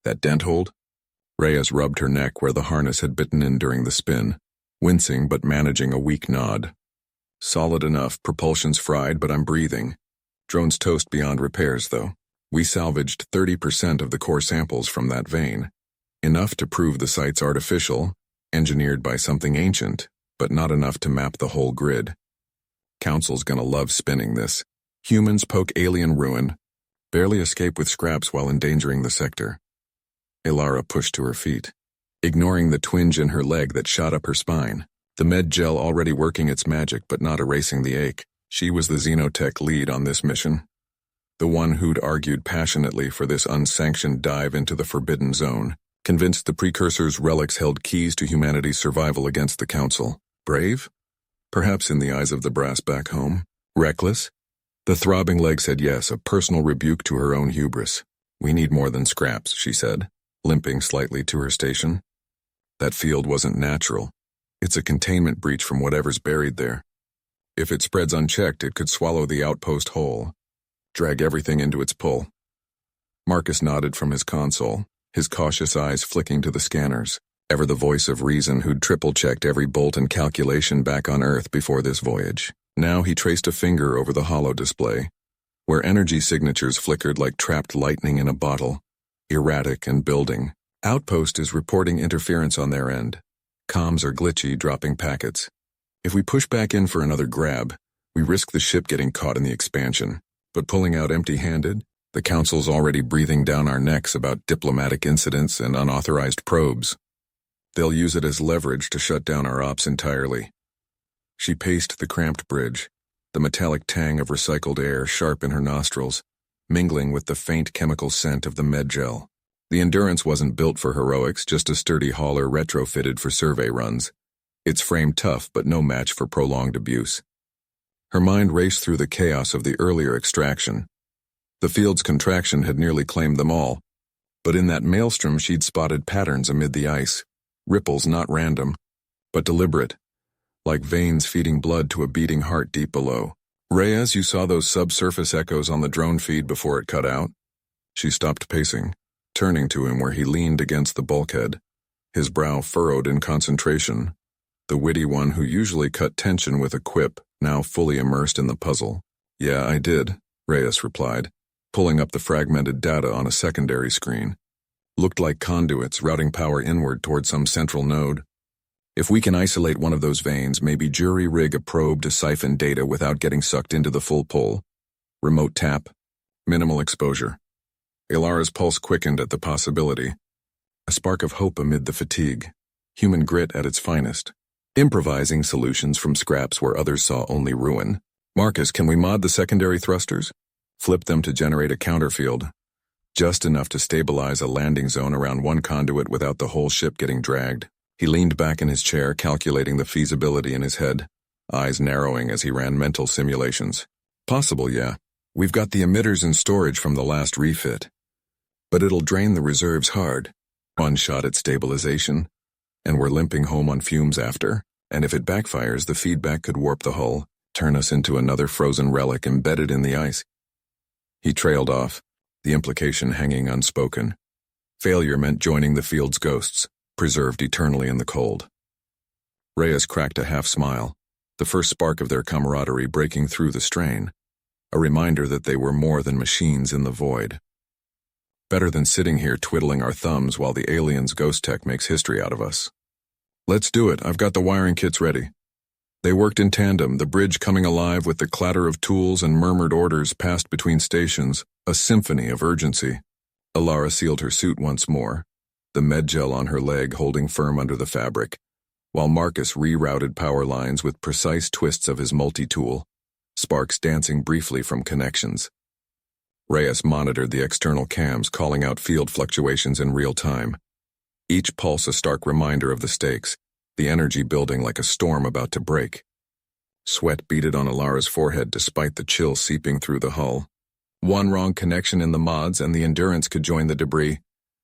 That dent hold? Reyes rubbed her neck where the harness had bitten in during the spin, wincing but managing a weak nod. Solid enough, propulsion's fried, but I'm breathing. Drone's toast beyond repairs, though. We salvaged 30% of the core samples from that vein, enough to prove the site's artificial, engineered by something ancient, but not enough to map the whole grid. Council's gonna love spinning this. Humans poke alien ruin, barely escape with scraps while endangering the sector. Elara pushed to her feet, ignoring the twinge in her leg that shot up her spine, the med gel already working its magic but not erasing the ache. She was the Xenotech lead on this mission, the one who'd argued passionately for this unsanctioned dive into the forbidden zone, convinced the precursor's relics held keys to humanity's survival against the Council. Brave? Perhaps in the eyes of the brass back home. Reckless? The throbbing leg said yes, a personal rebuke to her own hubris. We need more than scraps, she said, limping slightly to her station. That field wasn't natural. It's a containment breach from whatever's buried there. If it spreads unchecked, it could swallow the outpost whole, drag everything into its pull. Marcus nodded from his console, his cautious eyes flicking to the scanners, ever the voice of reason who'd triple-checked every bolt and calculation back on Earth before this voyage. Now he traced a finger over the holo display, where energy signatures flickered like trapped lightning in a bottle, erratic and building. Outpost is reporting interference on their end. Comms are glitchy, dropping packets. If we push back in for another grab, we risk the ship getting caught in the expansion. But pulling out empty-handed, the Council's already breathing down our necks about diplomatic incidents and unauthorized probes. They'll use it as leverage to shut down our ops entirely. She paced the cramped bridge, the metallic tang of recycled air sharp in her nostrils, mingling with the faint chemical scent of the medgel. The Endurance wasn't built for heroics, just a sturdy hauler retrofitted for survey runs. Its frame tough but no match for prolonged abuse. Her mind raced through the chaos of the earlier extraction. The field's contraction had nearly claimed them all, but in that maelstrom she'd spotted patterns amid the ice, ripples not random, but deliberate, like veins feeding blood to a beating heart deep below. Reyes, you saw those subsurface echoes on the drone feed before it cut out? She stopped pacing, turning to him where he leaned against the bulkhead, his brow furrowed in concentration, the witty one who usually cut tension with a quip, now fully immersed in the puzzle. Yeah, I did, Reyes replied, pulling up the fragmented data on a secondary screen. Looked like conduits routing power inward toward some central node. If we can isolate one of those veins, maybe jury-rig a probe to siphon data without getting sucked into the full pull. Remote tap. Minimal exposure. Elara's pulse quickened at the possibility. A spark of hope amid the fatigue. Human grit at its finest. Improvising solutions from scraps where others saw only ruin. Marcus, can we mod the secondary thrusters? Flip them to generate a counterfield. Just enough to stabilize a landing zone around one conduit without the whole ship getting dragged. He leaned back in his chair, calculating the feasibility in his head. eyes narrowing as he ran mental simulations. Possible, yeah. We've got the emitters in storage from the last refit. But it'll drain the reserves hard. One shot at stabilization, and we're limping home on fumes after. And if it backfires, the feedback could warp the hull, turn us into another frozen relic embedded in the ice. He trailed off, the implication hanging unspoken. Failure meant joining the field's ghosts, preserved eternally in the cold. Reyes cracked a half smile, the first spark of their camaraderie breaking through the strain, a reminder that they were more than machines in the void. Better than sitting here twiddling our thumbs while the aliens' ghost tech makes history out of us. Let's do it, I've got the wiring kits ready. They worked in tandem, the bridge coming alive with the clatter of tools and murmured orders passed between stations, a symphony of urgency. Alara sealed her suit once more, the medgel on her leg holding firm under the fabric, while Marcus rerouted power lines with precise twists of his multi-tool, sparks dancing briefly from connections. Reyes monitored the external cams, calling out field fluctuations in real time. Each pulse a stark reminder of the stakes, the energy building like a storm about to break. Sweat beaded on Alara's forehead despite the chill seeping through the hull. One wrong connection in the mods and the Endurance could join the debris,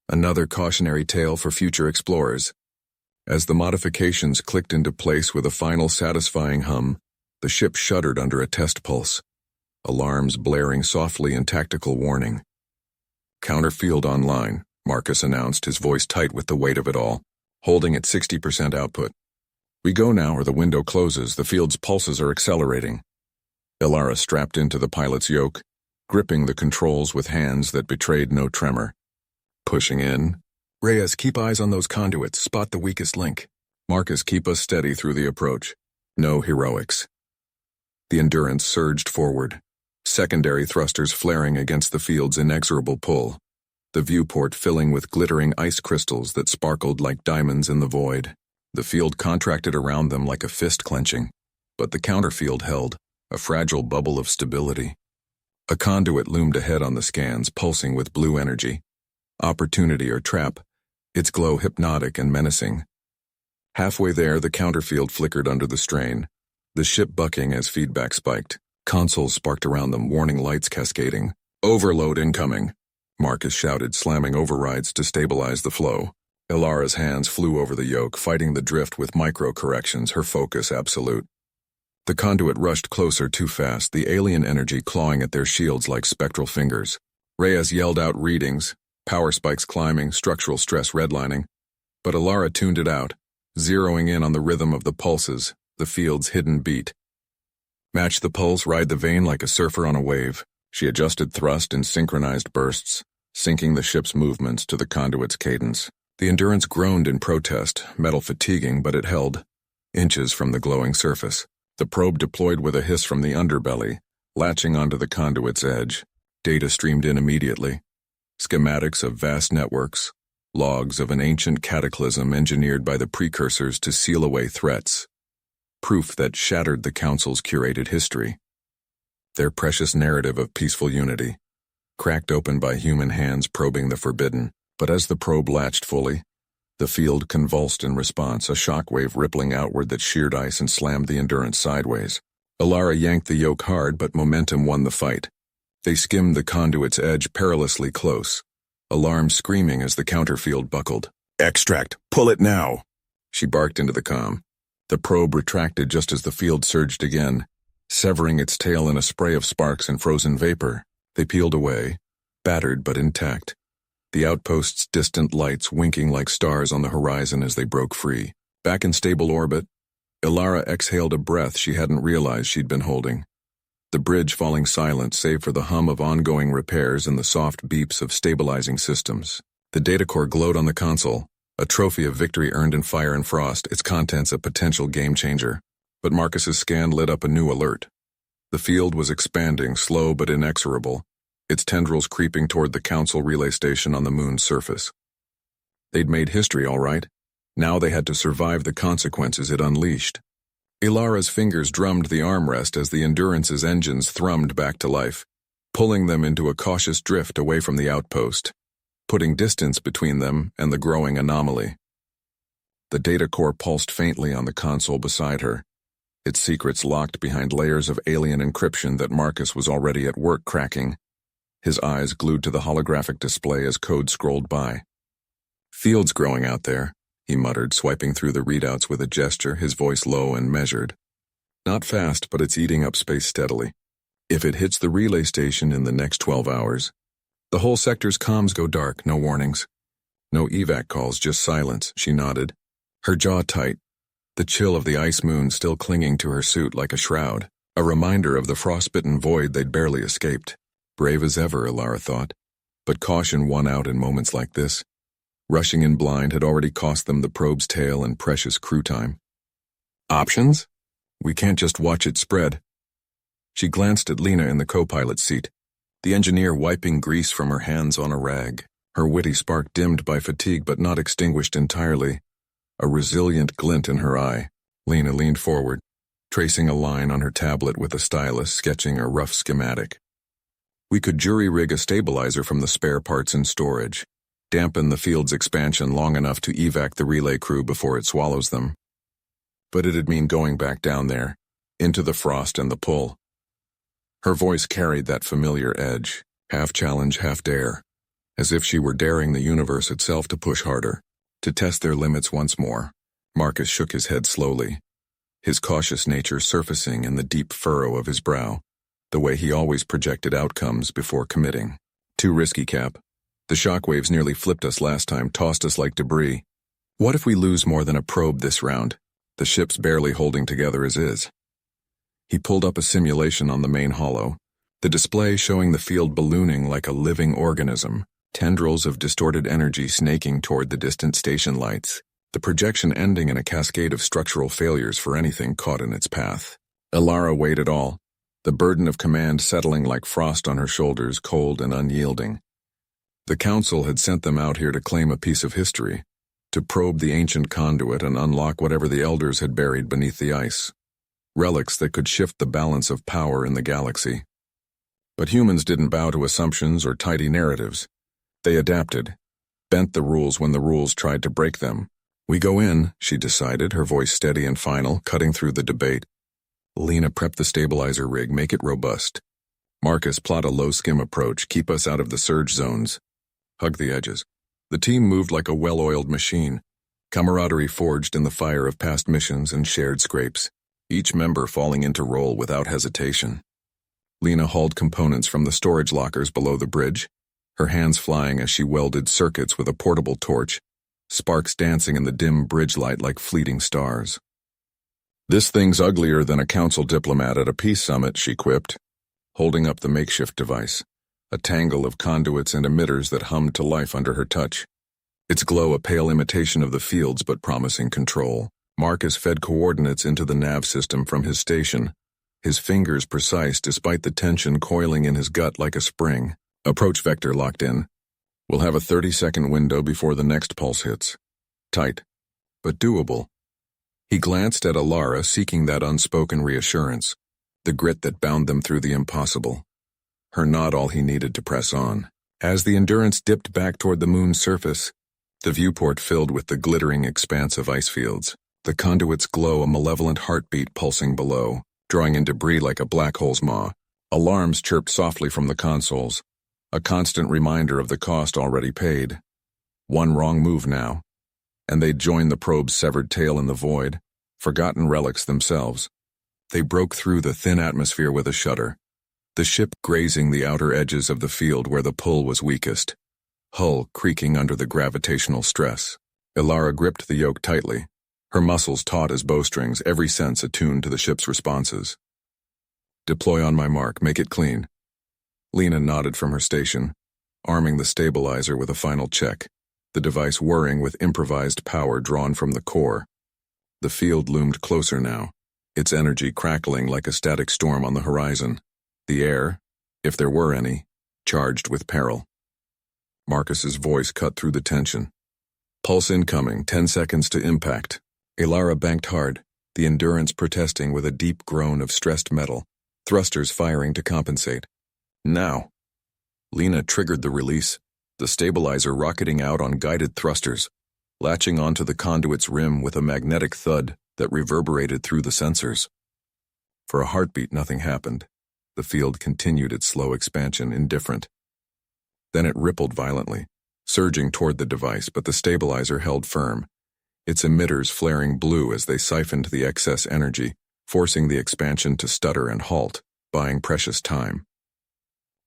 another cautionary tale for future explorers. As the modifications clicked into place with a final satisfying hum, the ship shuddered under a test pulse, alarms blaring softly in tactical warning. Counterfield online, Marcus announced, his voice tight with the weight of it all, holding at 60% output. We go now or the window closes, the field's pulses are accelerating. Alara strapped into the pilot's yoke, gripping the controls with hands that betrayed no tremor. Pushing in. Reyes, keep eyes on those conduits, spot the weakest link. Marcus, keep us steady through the approach. No heroics. The Endurance surged forward, secondary thrusters flaring against the field's inexorable pull, the viewport filling with glittering ice crystals that sparkled like diamonds in the void. The field contracted around them like a fist clenching, but the counterfield held, a fragile bubble of stability. A conduit loomed ahead on the scans, pulsing with blue energy. Opportunity or trap, its glow hypnotic and menacing. Halfway there, the counterfield flickered under the strain, the ship bucking as feedback spiked. Consoles sparked around them, warning lights cascading. Overload incoming, Marcus shouted, slamming overrides to stabilize the flow. Alara's hands flew over the yoke, fighting the drift with micro-corrections, her focus absolute. The conduit rushed closer too fast, the alien energy clawing at their shields like spectral fingers. Reyes yelled out readings, power spikes climbing, structural stress redlining. But Alara tuned it out, zeroing in on the rhythm of the pulses, the field's hidden beat. Match the pulse, ride the vein like a surfer on a wave. She adjusted thrust in synchronized bursts, syncing the ship's movements to the conduit's cadence. The Endurance groaned in protest, metal fatiguing, but it held, inches from the glowing surface. The probe deployed with a hiss from the underbelly, latching onto the conduit's edge. Data streamed in immediately. Schematics of vast networks, logs of an ancient cataclysm engineered by the precursors to seal away threats. Proof that shattered the Council's curated history. Their precious narrative of peaceful unity, cracked open by human hands probing the forbidden. But as the probe latched fully, the field convulsed in response, a shockwave rippling outward that sheared ice and slammed the Endurance sideways. Alara yanked the yoke hard, but momentum won the fight. They skimmed the conduit's edge perilously close, alarm screaming as the counterfield buckled. Extract! Pull it now! She barked into the comm. The probe retracted just as the field surged again, severing its tail in a spray of sparks and frozen vapor. They peeled away, battered but intact. The outpost's distant lights winking like stars on the horizon as they broke free. Back in stable orbit, Alara exhaled a breath she hadn't realized she'd been holding. The bridge falling silent save for the hum of ongoing repairs and the soft beeps of stabilizing systems. The data core glowed on the console, a trophy of victory earned in fire and frost, its contents a potential game-changer. But Marcus's scan lit up a new alert. The field was expanding, slow but inexorable, its tendrils creeping toward the Council relay station on the moon's surface. They'd made history, all right. Now they had to survive the consequences it unleashed. Ilara's fingers drummed the armrest as the Endurance's engines thrummed back to life, pulling them into a cautious drift away from the outpost, putting distance between them and the growing anomaly. The data core pulsed faintly on the console beside her, its secrets locked behind layers of alien encryption that Marcus was already at work cracking, his eyes glued to the holographic display as code scrolled by. "Fields growing out there," he muttered, swiping through the readouts with a gesture, his voice low and measured. "Not fast, but it's eating up space steadily. If it hits the relay station in the next 12 hours, the whole sector's comms go dark, no warnings. No evac calls, just silence," she nodded, her jaw tight, the chill of the ice moon still clinging to her suit like a shroud, a reminder of the frostbitten void they'd barely escaped. Brave as ever, Ilara thought, but caution won out in moments like this. Rushing in blind had already cost them the probe's tail and precious crew time. "Options? We can't just watch it spread." She glanced at Lena in the co-pilot seat, the engineer wiping grease from her hands on a rag, her witty spark dimmed by fatigue but not extinguished entirely, a resilient glint in her eye. Lena leaned forward, tracing a line on her tablet with a stylus, sketching a rough schematic. "We could jury-rig a stabilizer from the spare parts in storage, dampen the field's expansion long enough to evac the relay crew before it swallows them. But it'd mean going back down there, into the frost and the pull." Her voice carried that familiar edge, half challenge, half dare, as if she were daring the universe itself to push harder, to test their limits once more. Marcus shook his head slowly, his cautious nature surfacing in the deep furrow of his brow, the way he always projected outcomes before committing. "Too risky, Cap. The shockwaves nearly flipped us last time, tossed us like debris. What if we lose more than a probe this round? The ship's barely holding together as is." He pulled up a simulation on the main holo, the display showing the field ballooning like a living organism, tendrils of distorted energy snaking toward the distant station lights, the projection ending in a cascade of structural failures for anything caught in its path. Ilara weighed it all, the burden of command settling like frost on her shoulders, cold and unyielding. The Council had sent them out here to claim a piece of history, to probe the ancient conduit and unlock whatever the Elders had buried beneath the ice. Relics that could shift the balance of power in the galaxy. But humans didn't bow to assumptions or tidy narratives. They adapted, bent the rules when the rules tried to break them. "We go in," she decided, her voice steady and final, cutting through the debate. "Lena, prep the stabilizer rig, make it robust. Marcus, plot a low-skim approach, keep us out of the surge zones. Hug the edges." The team moved like a well-oiled machine, camaraderie forged in the fire of past missions and shared scrapes, each member falling into role without hesitation. Lena hauled components from the storage lockers below the bridge, her hands flying as she welded circuits with a portable torch, sparks dancing in the dim bridge light like fleeting stars. "This thing's uglier than a council diplomat at a peace summit," she quipped, holding up the makeshift device, a tangle of conduits and emitters that hummed to life under her touch. Its glow a pale imitation of the field's but promising control. Marcus fed coordinates into the nav system from his station, his fingers precise despite the tension coiling in his gut like a spring. "Approach vector locked in. We'll have a 30-second window before the next pulse hits. Tight, but doable." He glanced at Ilara, seeking that unspoken reassurance, the grit that bound them through the impossible. Her nod all he needed to press on. As the Endurance dipped back toward the moon's surface, the viewport filled with the glittering expanse of ice fields, the conduit's glow a malevolent heartbeat pulsing below, drawing in debris like a black hole's maw. Alarms chirped softly from the consoles, a constant reminder of the cost already paid. One wrong move now, and they'd join the probe's severed tail in the void, forgotten relics themselves. They broke through the thin atmosphere with a shudder, the ship grazing the outer edges of the field where the pull was weakest, hull creaking under the gravitational stress. Ilara gripped the yoke tightly, her muscles taut as bowstrings, every sense attuned to the ship's responses. "Deploy on my mark, make it clean." Lena nodded from her station, arming the stabilizer with a final check, the device whirring with improvised power drawn from the core. The field loomed closer now, its energy crackling like a static storm on the horizon, the air, if there were any, charged with peril. Marcus's voice cut through the tension. "Pulse incoming, 10 seconds to impact." Ilara banked hard, the Endurance protesting with a deep groan of stressed metal, thrusters firing to compensate. "Now." Lena triggered the release, the stabilizer rocketing out on guided thrusters, latching onto the conduit's rim with a magnetic thud that reverberated through the sensors. For a heartbeat, nothing happened. The field continued its slow expansion, indifferent. Then it rippled violently, surging toward the device, but the stabilizer held firm, its emitters flaring blue as they siphoned the excess energy, forcing the expansion to stutter and halt, buying precious time.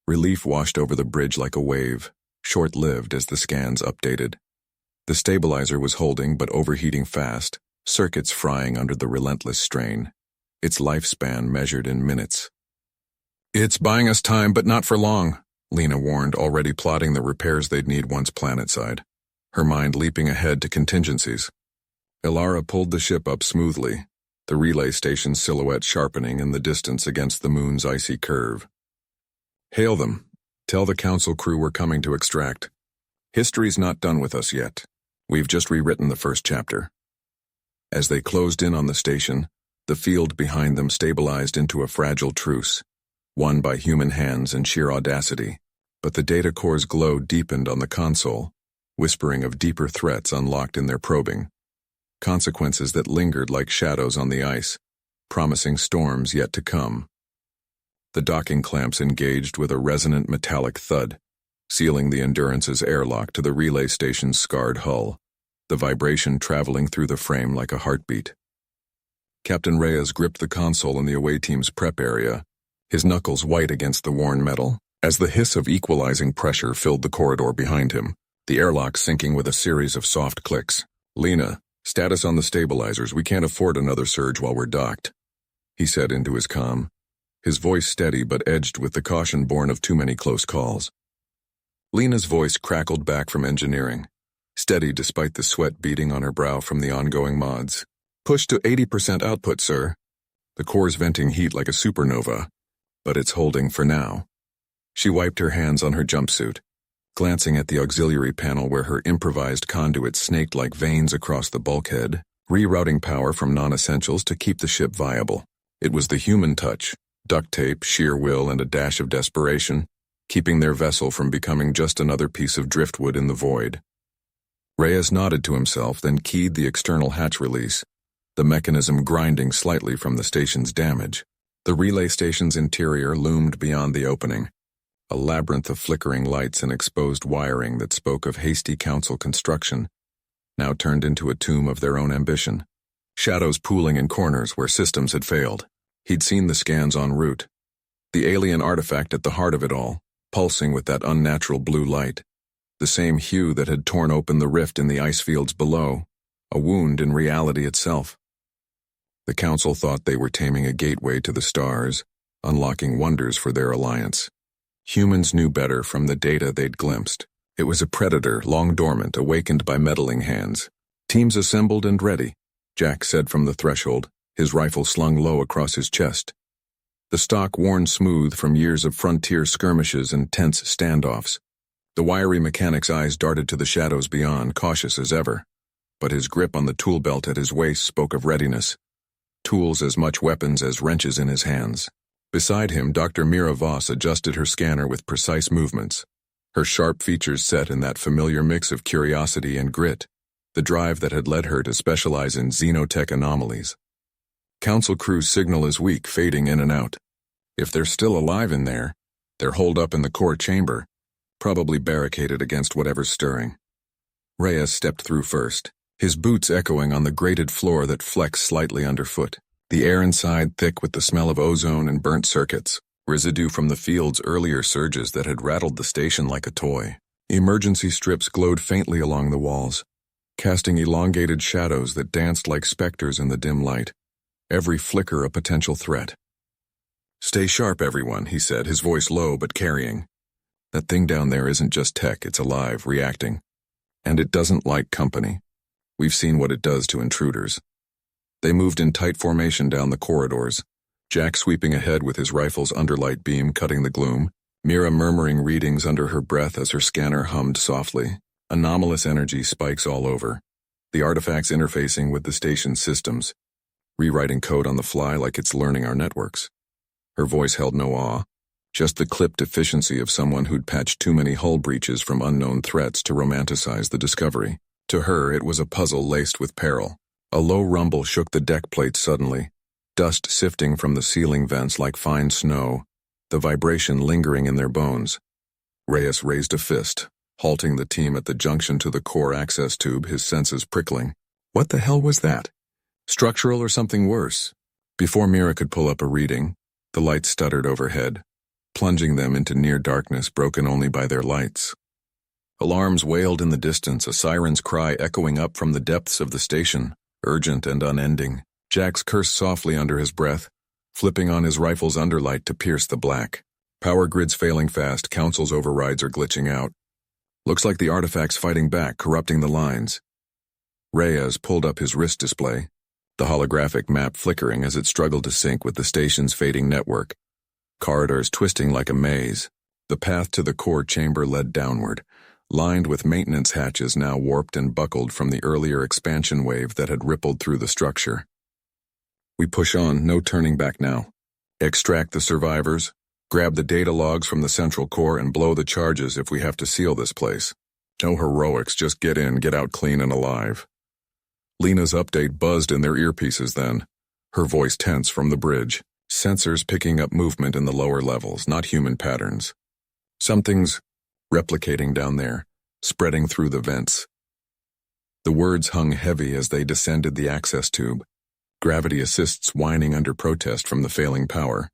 Relief washed over the bridge like a wave, short-lived as the scans updated. The stabilizer was holding but overheating fast, circuits frying under the relentless strain, its lifespan measured in minutes. "It's buying us time, but not for long," Lena warned, already plotting the repairs they'd need once planetside, her mind leaping ahead to contingencies. Ilara pulled the ship up smoothly, the relay station's silhouette sharpening in the distance against the moon's icy curve. "Hail them. Tell the council crew we're coming to extract. History's not done with us yet. We've just rewritten the first chapter." As they closed in on the station, the field behind them stabilized into a fragile truce, won by human hands and sheer audacity. But the data core's glow deepened on the console, whispering of deeper threats unlocked in their probing. Consequences that lingered like shadows on the ice, promising storms yet to come. The docking clamps engaged with a resonant metallic thud, sealing the Endurance's airlock to the relay station's scarred hull, the vibration traveling through the frame like a heartbeat. Captain Reyes gripped the console in the away team's prep area, his knuckles white against the worn metal, as the hiss of equalizing pressure filled the corridor behind him, the airlock sinking with a series of soft clicks. "Lena, status on the stabilizers. We can't afford another surge while we're docked," he said into his comm, his voice steady but edged with the caution born of too many close calls. Lena's voice crackled back from engineering, steady despite the sweat beading on her brow from the ongoing mods. "Push to 80% output, sir. The core's venting heat like a supernova, but it's holding for now." She wiped her hands on her jumpsuit, glancing at the auxiliary panel where her improvised conduit snaked like veins across the bulkhead, rerouting power from non-essentials to keep the ship viable. It was the human touch, duct tape, sheer will, and a dash of desperation, keeping their vessel from becoming just another piece of driftwood in the void. Reyes nodded to himself, then keyed the external hatch release, the mechanism grinding slightly from the station's damage. The relay station's interior loomed beyond the opening, a labyrinth of flickering lights and exposed wiring that spoke of hasty council construction, now turned into a tomb of their own ambition. Shadows pooling in corners where systems had failed. He'd seen the scans en route. The alien artifact at the heart of it all, pulsing with that unnatural blue light. The same hue that had torn open the rift in the ice fields below, a wound in reality itself. The council thought they were taming a gateway to the stars, unlocking wonders for their alliance. Humans knew better from the data they'd glimpsed. It was a predator, long dormant, awakened by meddling hands. "Teams assembled and ready," Jack said from the threshold, his rifle slung low across his chest. The stock worn smooth from years of frontier skirmishes and tense standoffs. The wiry mechanic's eyes darted to the shadows beyond, cautious as ever. But his grip on the tool belt at his waist spoke of readiness. Tools as much weapons as wrenches in his hands. Beside him, Dr. Mira Voss adjusted her scanner with precise movements, her sharp features set in that familiar mix of curiosity and grit, the drive that had led her to specialize in xenotech anomalies. Council crew's signal is weak, fading in and out. If they're still alive in there, they're holed up in the core chamber, probably barricaded against whatever's stirring. Reyes stepped through first, his boots echoing on the grated floor that flexed slightly underfoot. The air inside thick with the smell of ozone and burnt circuits, residue from the field's earlier surges that had rattled the station like a toy. Emergency strips glowed faintly along the walls, casting elongated shadows that danced like specters in the dim light, every flicker a potential threat. "Stay sharp, everyone," he said, his voice low but carrying. "That thing down there isn't just tech, it's alive, reacting. And it doesn't like company. We've seen what it does to intruders." They moved in tight formation down the corridors, Jack sweeping ahead with his rifle's underlight beam cutting the gloom, Mira murmuring readings under her breath as her scanner hummed softly. Anomalous energy spikes all over, the artifacts interfacing with the station's systems, rewriting code on the fly like it's learning our networks. Her voice held no awe, just the clipped efficiency of someone who'd patched too many hull breaches from unknown threats to romanticize the discovery. To her, it was a puzzle laced with peril. A low rumble shook the deck plate suddenly, dust sifting from the ceiling vents like fine snow, the vibration lingering in their bones. Reyes raised a fist, halting the team at the junction to the core access tube, his senses prickling. What the hell was that? Structural or something worse? Before Mira could pull up a reading, the lights stuttered overhead, plunging them into near darkness broken only by their lights. Alarms wailed in the distance, a siren's cry echoing up from the depths of the station, urgent and unending. Jax cursed softly under his breath, flipping on his rifle's underlight to pierce the black. Power grids failing fast, Council's overrides are glitching out. Looks like the artifact's fighting back, corrupting the lines. Reyes pulled up his wrist display, the holographic map flickering as it struggled to sync with the station's fading network. Corridors twisting like a maze. The path to the core chamber led downward, lined with maintenance hatches now warped and buckled from the earlier expansion wave that had rippled through the structure. We push on, no turning back now. Extract the survivors, grab the data logs from the central core, and blow the charges if we have to seal this place. No heroics, just get in, get out clean and alive. Lena's update buzzed in their earpieces then, her voice tense from the bridge, sensors picking up movement in the lower levels, not human patterns. Something's replicating down there, spreading through the vents. The words hung heavy as they descended the access tube, gravity assists whining under protest from the failing power,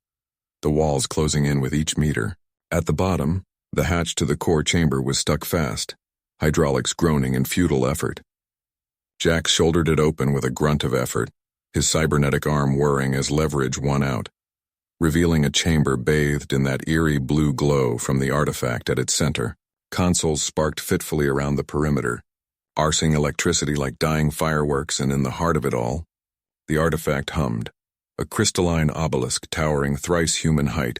the walls closing in with each meter. At the bottom, the hatch to the core chamber was stuck fast, hydraulics groaning in futile effort. Jax shouldered it open with a grunt of effort, his cybernetic arm whirring as leverage won out, revealing a chamber bathed in that eerie blue glow from the artifact at its center. Consoles sparked fitfully around the perimeter, arsing electricity like dying fireworks, and in the heart of it all, the artifact hummed, a crystalline obelisk towering thrice human height,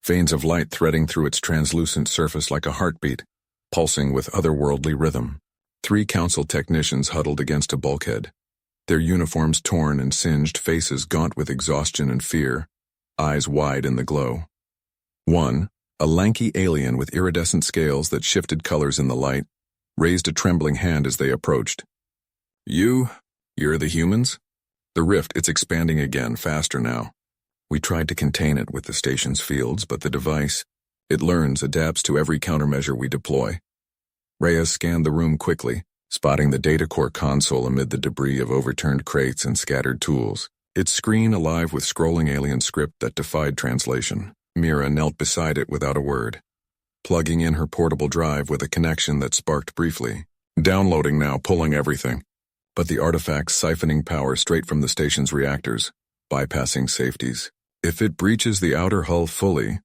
veins of light threading through its translucent surface like a heartbeat, pulsing with otherworldly rhythm. 3 council technicians huddled against a bulkhead, their uniforms torn and singed, faces gaunt with exhaustion and fear, eyes wide in the glow. One, a lanky alien with iridescent scales that shifted colors in the light, raised a trembling hand as they approached. You're the humans? The rift, it's expanding again, faster now. We tried to contain it with the station's fields, but the device, it learns, adapts to every countermeasure we deploy. Reyes scanned the room quickly, spotting the data core console amid the debris of overturned crates and scattered tools, its screen alive with scrolling alien script that defied translation. Mira knelt beside it without a word, plugging in her portable drive with a connection that sparked briefly. Downloading now, pulling everything. But the artifact's siphoning power straight from the station's reactors, bypassing safeties. If it breaches the outer hull fully...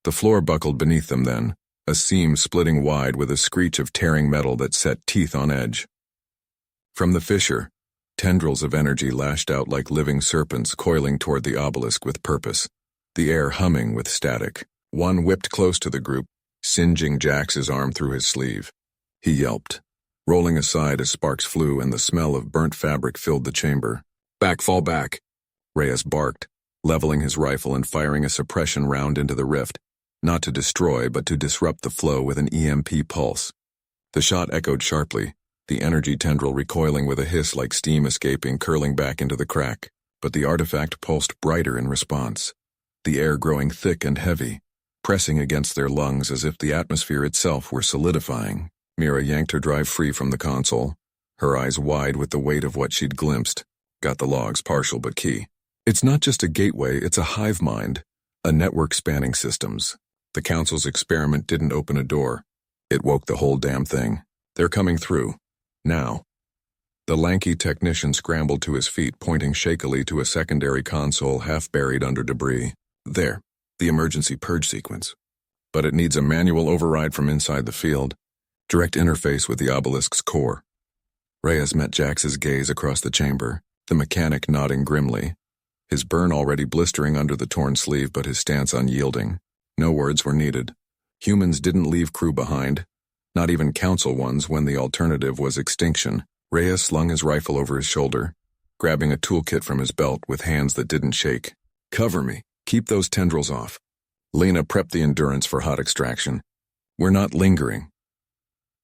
The floor buckled beneath them then, a seam splitting wide with a screech of tearing metal that set teeth on edge. From the fissure, tendrils of energy lashed out like living serpents coiling toward the obelisk with purpose, the air humming with static. One whipped close to the group, singeing Jax's arm through his sleeve. He yelped, rolling aside as sparks flew and the smell of burnt fabric filled the chamber. Back, fall back, Reyes barked, leveling his rifle and firing a suppression round into the rift, not to destroy but to disrupt the flow with an EMP pulse. The shot echoed sharply, the energy tendril recoiling with a hiss like steam escaping, curling back into the crack, but the artifact pulsed brighter in response, the air growing thick and heavy, pressing against their lungs as if the atmosphere itself were solidifying. Mira yanked her drive free from the console, her eyes wide with the weight of what she'd glimpsed. Got the logs, partial but key. It's not just a gateway, it's a hive mind, a network spanning systems. The Council's experiment didn't open a door. It woke the whole damn thing. They're coming through. Now. The lanky technician scrambled to his feet, pointing shakily to a secondary console half buried under debris. There, the emergency purge sequence. But it needs a manual override from inside the field. Direct interface with the obelisk's core. Reyes met Jax's gaze across the chamber, the mechanic nodding grimly, his burn already blistering under the torn sleeve but his stance unyielding. No words were needed. Humans didn't leave crew behind, not even council ones when the alternative was extinction. Reyes slung his rifle over his shoulder, grabbing a toolkit from his belt with hands that didn't shake. Cover me. Keep those tendrils off. Lena prepped the Endurance for hot extraction. We're not lingering.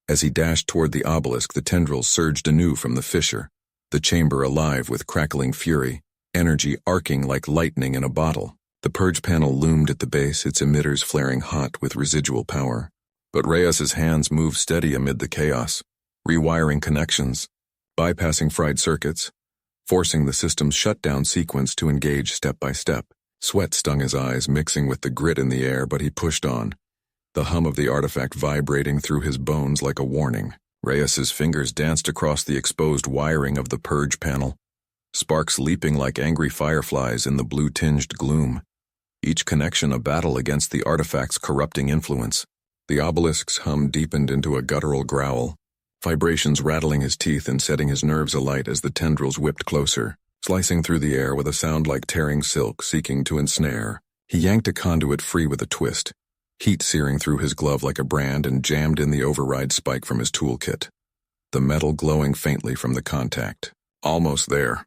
As he dashed toward the obelisk, the tendrils surged anew from the fissure, the chamber alive with crackling fury. energy arcing like lightning in a bottle. The purge panel loomed at the base, its emitters flaring hot with residual power. But Reyes's hands moved steady amid the chaos, rewiring connections, bypassing fried circuits, forcing the system's shutdown sequence to engage step by step. Sweat stung his eyes, mixing with the grit in the air, but he pushed on, the hum of the artifact vibrating through his bones like a warning. Reyes's fingers danced across the exposed wiring of the purge panel, sparks leaping like angry fireflies in the blue-tinged gloom, each connection a battle against the artifact's corrupting influence. The obelisk's hum deepened into a guttural growl, vibrations rattling his teeth and setting his nerves alight as the tendrils whipped closer, slicing through the air with a sound like tearing silk seeking to ensnare. He yanked a conduit free with a twist, heat searing through his glove like a brand, and jammed in the override spike from his toolkit, the metal glowing faintly from the contact. Almost there.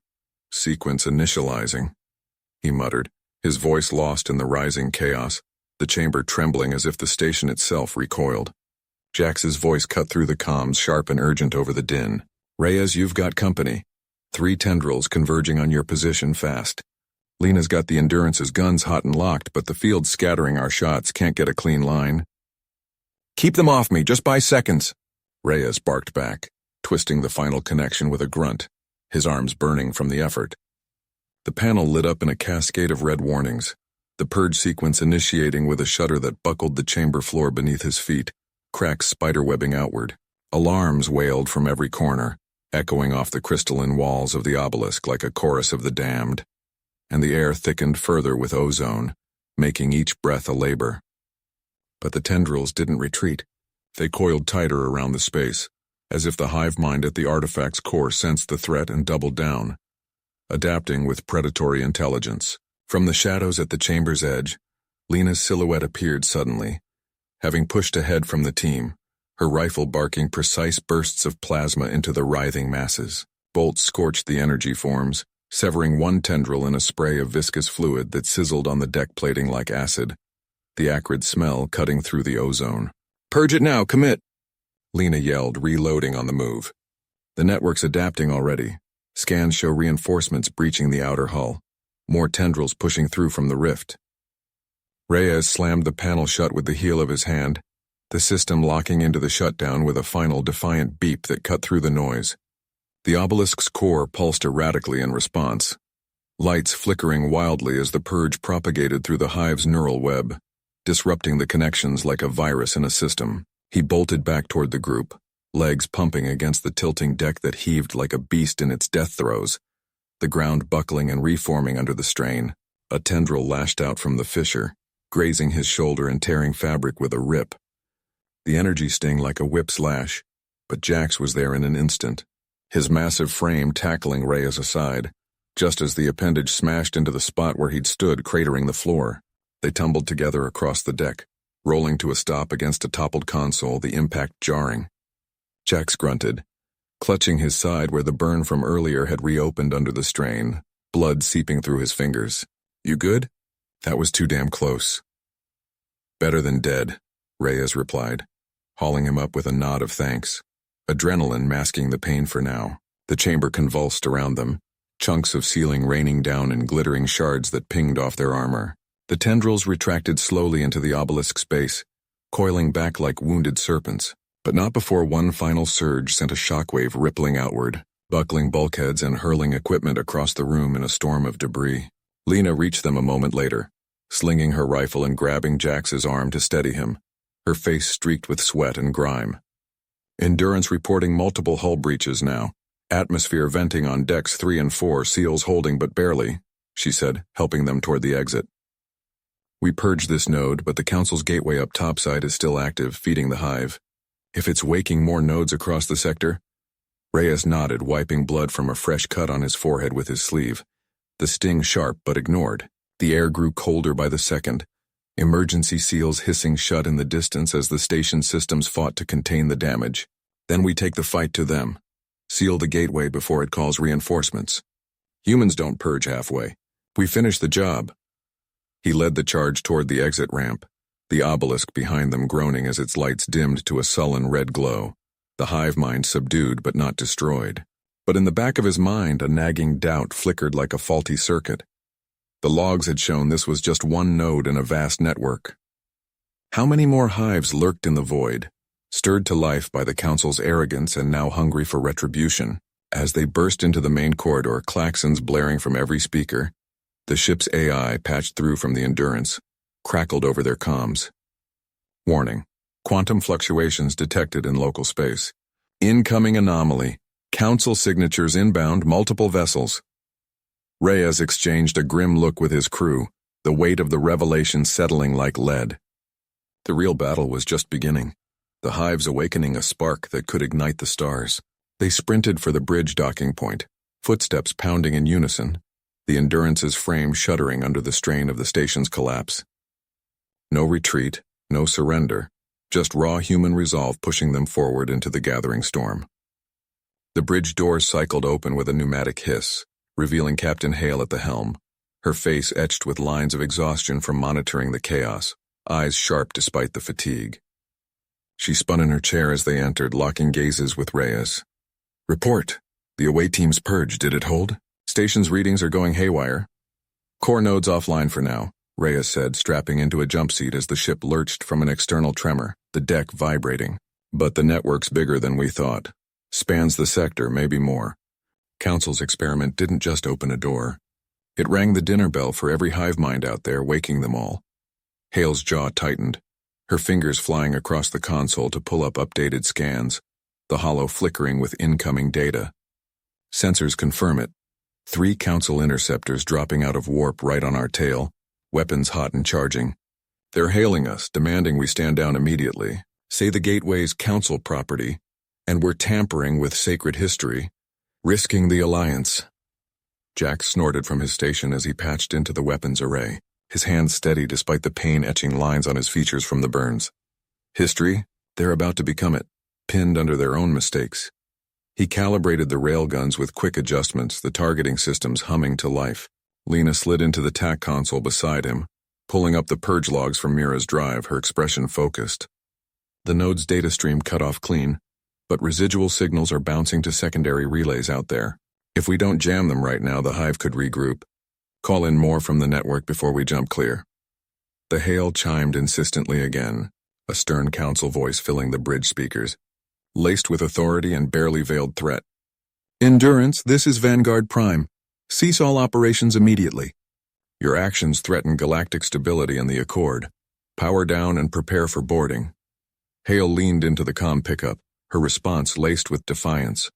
Sequence initializing, he muttered, his voice lost in the rising chaos, the chamber trembling as if the station itself recoiled. Jax's voice cut through the comms, sharp and urgent over the din. Reyes, you've got company. 3 tendrils converging on your position fast. Lena's got the Endurance's guns hot and locked, but the field's scattering our shots, can't get a clean line. Keep them off me, just by seconds, Reyes barked back, twisting the final connection with a grunt, his arms burning from the effort. The panel lit up in a cascade of red warnings, the purge sequence initiating with a shudder that buckled the chamber floor beneath his feet, cracks spiderwebbing outward. Alarms wailed from every corner, echoing off the crystalline walls of the obelisk like a chorus of the damned, and the air thickened further with ozone, making each breath a labor. But the tendrils didn't retreat. They coiled tighter around the space, as if the hive mind at the artifact's core sensed the threat and doubled down, adapting with predatory intelligence. From the shadows at the chamber's edge, Lena's silhouette appeared suddenly, having pushed ahead from the team, her rifle barking precise bursts of plasma into the writhing masses. Bolts scorched the energy forms, severing one tendril in a spray of viscous fluid that sizzled on the deck plating like acid, the acrid smell cutting through the ozone. Purge it now, commit! Lena yelled, reloading on the move. The network's adapting already. Scans show reinforcements breaching the outer hull, more tendrils pushing through from the rift. Reyes slammed the panel shut with the heel of his hand, the system locking into the shutdown with a final defiant beep that cut through the noise. The obelisk's core pulsed erratically in response, lights flickering wildly as the purge propagated through the hive's neural web, disrupting the connections like a virus in a system. He bolted back toward the group, legs pumping against the tilting deck that heaved like a beast in its death throes, the ground buckling and reforming under the strain. A tendril lashed out from the fissure, grazing his shoulder and tearing fabric with a rip. The energy sting like a whip slash, but Jax was there in an instant, his massive frame tackling Reyes aside, just as the appendage smashed into the spot where he'd stood, cratering the floor. They tumbled together across the deck, rolling to a stop against a toppled console, the impact jarring. Jax grunted, clutching his side where the burn from earlier had reopened under the strain, blood seeping through his fingers. You good? That was too damn close. Better than dead, Reyes replied, hauling him up with a nod of thanks, adrenaline masking the pain for now. The chamber convulsed around them, chunks of ceiling raining down in glittering shards that pinged off their armor. The tendrils retracted slowly into the obelisk's base, coiling back like wounded serpents, but not before one final surge sent a shockwave rippling outward, buckling bulkheads and hurling equipment across the room in a storm of debris. Lena reached them a moment later, slinging her rifle and grabbing Jax's arm to steady him, her face streaked with sweat and grime. Endurance reporting multiple hull breaches now. Atmosphere venting on decks 3 and 4, seals holding but barely, she said, helping them toward the exit. We purged this node, but the Council's gateway up topside is still active, feeding the hive. If it's waking more nodes across the sector? Reyes nodded, wiping blood from a fresh cut on his forehead with his sleeve. The sting sharp but ignored. The air grew colder by the second, emergency seals hissing shut in the distance as the station systems fought to contain the damage. Then we take the fight to them. Seal the gateway before it calls reinforcements. Humans don't purge halfway. We finish the job. He led the charge toward the exit ramp, the obelisk behind them groaning as its lights dimmed to a sullen red glow, the hive mind subdued but not destroyed. But in the back of his mind, a nagging doubt flickered like a faulty circuit. The logs had shown this was just one node in a vast network. How many more hives lurked in the void, stirred to life by the Council's arrogance and now hungry for retribution? As they burst into the main corridor, klaxons blaring from every speaker, the ship's AI patched through from the Endurance, crackled over their comms. Warning: quantum fluctuations detected in local space. Incoming anomaly. Council signatures inbound multiple vessels. Reyes exchanged a grim look with his crew, the weight of the revelation settling like lead. The real battle was just beginning, the hives awakening a spark that could ignite the stars. They sprinted for the bridge docking point, footsteps pounding in unison, the Endurance's frame shuddering under the strain of the station's collapse. No retreat, no surrender, just raw human resolve pushing them forward into the gathering storm. The bridge doors cycled open with a pneumatic hiss, revealing Captain Hale at the helm, her face etched with lines of exhaustion from monitoring the chaos, eyes sharp despite the fatigue. She spun in her chair as they entered, locking gazes with Reyes. "Report. The away team's purge, did it hold? Station's readings are going haywire." "Core nodes offline for now," Reyes said, strapping into a jump seat as the ship lurched from an external tremor, the deck vibrating. "But the network's bigger than we thought. Spans the sector, maybe more." Council's experiment didn't just open a door. It rang the dinner bell for every hive mind out there, waking them all. Hale's jaw tightened, her fingers flying across the console to pull up updated scans, the hollow flickering with incoming data. Sensors confirm it. 3 Council interceptors dropping out of warp right on our tail, weapons hot and charging. They're hailing us, demanding we stand down immediately, say the gateway's Council property, and we're tampering with sacred history, risking the Alliance. Jack snorted from his station as he patched into the weapons array, his hands steady despite the pain-etching lines on his features from the burns. History? They're about to become it, pinned under their own mistakes. He calibrated the railguns with quick adjustments, the targeting systems humming to life. Lena slid into the TAC console beside him, pulling up the purge logs from Mira's drive, her expression focused. The node's data stream cut off clean, but residual signals are bouncing to secondary relays out there. If we don't jam them right now, the hive could regroup. Call in more from the network before we jump clear. The hail chimed insistently again, a stern Council voice filling the bridge speakers, laced with authority and barely veiled threat. "Endurance, this is Vanguard Prime. Cease all operations immediately. Your actions threaten galactic stability and the Accord. Power down and prepare for boarding." Hale leaned into the comm pickup, her response laced with defiance.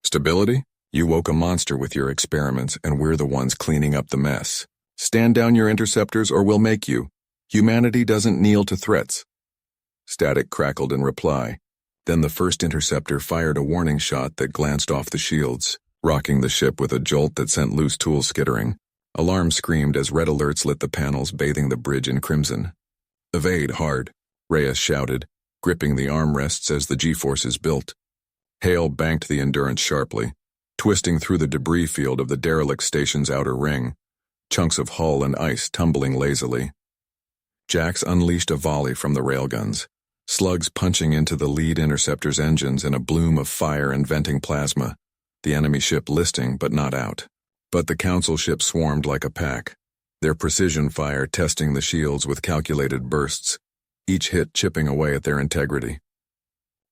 "Stability? You woke a monster with your experiments, and we're the ones cleaning up the mess. Stand down your interceptors or we'll make you. Humanity doesn't kneel to threats." Static crackled in reply. Then the first interceptor fired a warning shot that glanced off the shields, rocking the ship with a jolt that sent loose tools skittering. Alarm screamed as red alerts lit the panels, bathing the bridge in crimson. "Evade hard," Reyes shouted, gripping the armrests as the G-forces built. Hale banked the Endurance sharply, twisting through the debris field of the derelict station's outer ring, chunks of hull and ice tumbling lazily. Jax unleashed a volley from the railguns, slugs punching into the lead interceptor's engines in a bloom of fire and venting plasma, the enemy ship listing but not out. But the Council ship swarmed like a pack, their precision fire testing the shields with calculated bursts, each hit chipping away at their integrity.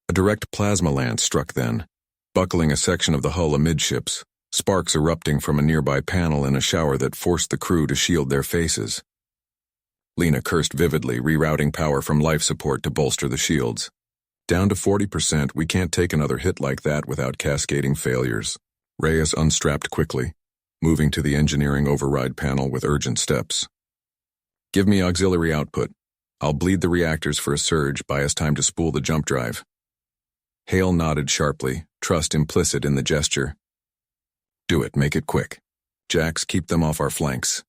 A direct plasma lance struck then, buckling a section of the hull amidships, sparks erupting from a nearby panel in a shower that forced the crew to shield their faces. Lena cursed vividly, rerouting power from life support to bolster the shields. "Down to 40%, we can't take another hit like that without cascading failures." Reyes unstrapped quickly, moving to the engineering override panel with urgent steps. "Give me auxiliary output. I'll bleed the reactors for a surge, buy us time to spool the jump drive." Hale nodded sharply, trust implicit in the gesture. "Do it, make it quick. Jax, keep them off our flanks."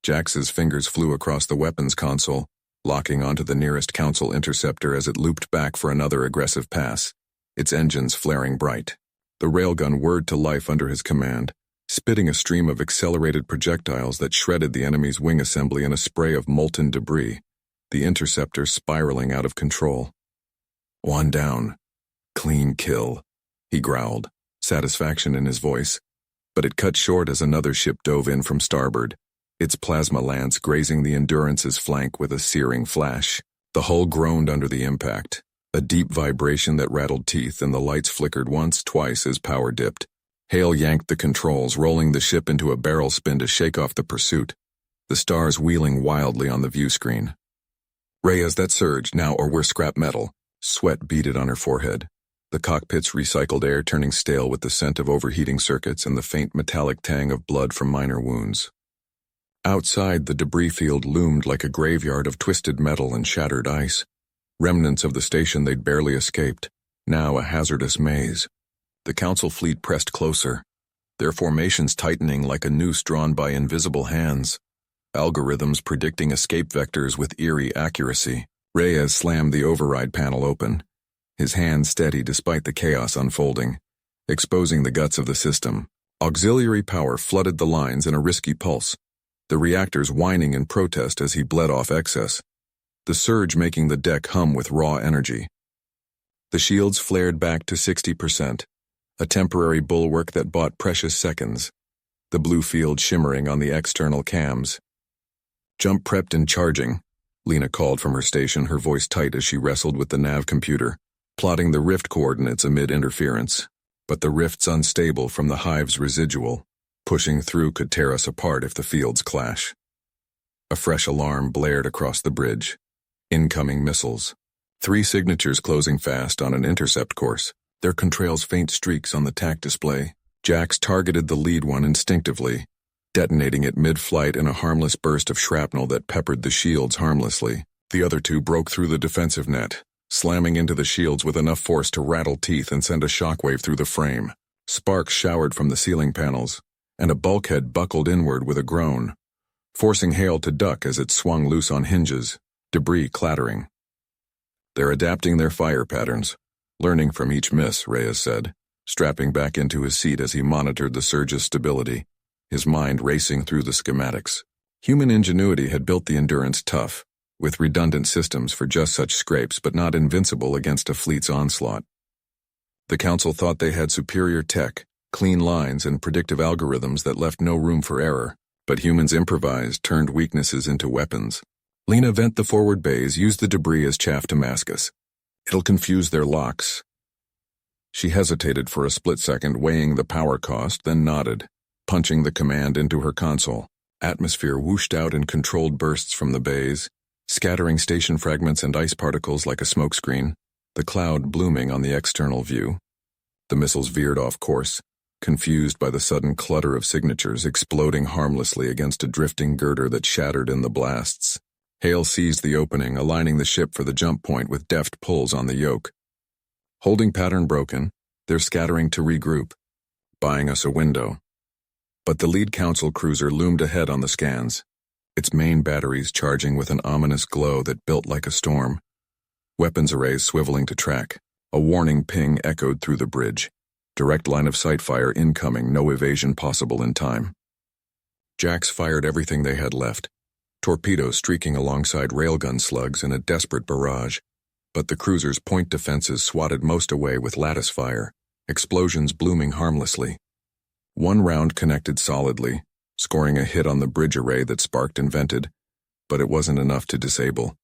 Jax's fingers flew across the weapons console, locking onto the nearest Council interceptor as it looped back for another aggressive pass, its engines flaring bright. The railgun whirred to life under his command, spitting a stream of accelerated projectiles that shredded the enemy's wing assembly in a spray of molten debris, the interceptor spiraling out of control. "One down. Clean kill," he growled, satisfaction in his voice. But it cut short as another ship dove in from starboard, its plasma lance grazing the Endurance's flank with a searing flash. The hull groaned under the impact, a deep vibration that rattled teeth, and the lights flickered once, twice as power dipped. Hale yanked the controls, rolling the ship into a barrel spin to shake off the pursuit, the stars wheeling wildly on the view screen. "Reyes, that surge, now or we're scrap metal." Sweat beaded on her forehead, the cockpit's recycled air turning stale with the scent of overheating circuits and the faint metallic tang of blood from minor wounds. Outside, the debris field loomed like a graveyard of twisted metal and shattered ice, remnants of the station they'd barely escaped, now a hazardous maze. The Council fleet pressed closer, their formations tightening like a noose drawn by invisible hands, algorithms predicting escape vectors with eerie accuracy. Reyes slammed the override panel open, his hand steady despite the chaos unfolding, exposing the guts of the system. Auxiliary power flooded the lines in a risky pulse, the reactors whining in protest as he bled off excess, the surge making the deck hum with raw energy. The shields flared back to 60%, a temporary bulwark that bought precious seconds, the blue field shimmering on the external cams. "Jump prepped and charging," Lena called from her station, her voice tight as she wrestled with the nav computer, plotting the rift coordinates amid interference. But the rift's unstable from the hive's residual. Pushing through could tear us apart if the fields clash. A fresh alarm blared across the bridge. Incoming missiles. 3 signatures closing fast on an intercept course, their contrails faint streaks on the TAC display. Jax targeted the lead one instinctively, detonating it mid-flight in a harmless burst of shrapnel that peppered the shields harmlessly. The other 2 broke through the defensive net, slamming into the shields with enough force to rattle teeth and send a shockwave through the frame. Sparks showered from the ceiling panels, and a bulkhead buckled inward with a groan, forcing Hale to duck as it swung loose on hinges, debris clattering. "They're adapting their fire patterns, learning from each miss," Reyes said, strapping back into his seat as he monitored the surge's stability, his mind racing through the schematics. Human ingenuity had built the Endurance tough, with redundant systems for just such scrapes, but not invincible against a fleet's onslaught. The Council thought they had superior tech, clean lines, and predictive algorithms that left no room for error, but humans improvised, turned weaknesses into weapons. "Lena, vent the forward bays, use the debris as chaff to mask us. It'll confuse their locks." She hesitated for a split second, weighing the power cost, then nodded, punching the command into her console. Atmosphere whooshed out in controlled bursts from the bays, scattering station fragments and ice particles like a smokescreen, the cloud blooming on the external view. The missiles veered off course, confused by the sudden clutter of signatures, exploding harmlessly against a drifting girder that shattered in the blasts. Hale seized the opening, aligning the ship for the jump point with deft pulls on the yoke. Holding pattern broken, they're scattering to regroup, buying us a window. But the lead Council cruiser loomed ahead on the scans, its main batteries charging with an ominous glow that built like a storm. Weapons arrays swiveling to track, a warning ping echoed through the bridge. Direct line of sight fire incoming, no evasion possible in time. Jax fired everything they had left, torpedoes streaking alongside railgun slugs in a desperate barrage, but the cruiser's point defenses swatted most away with lattice fire, explosions blooming harmlessly. One round connected solidly, scoring a hit on the bridge array that sparked and vented, but it wasn't enough to disable.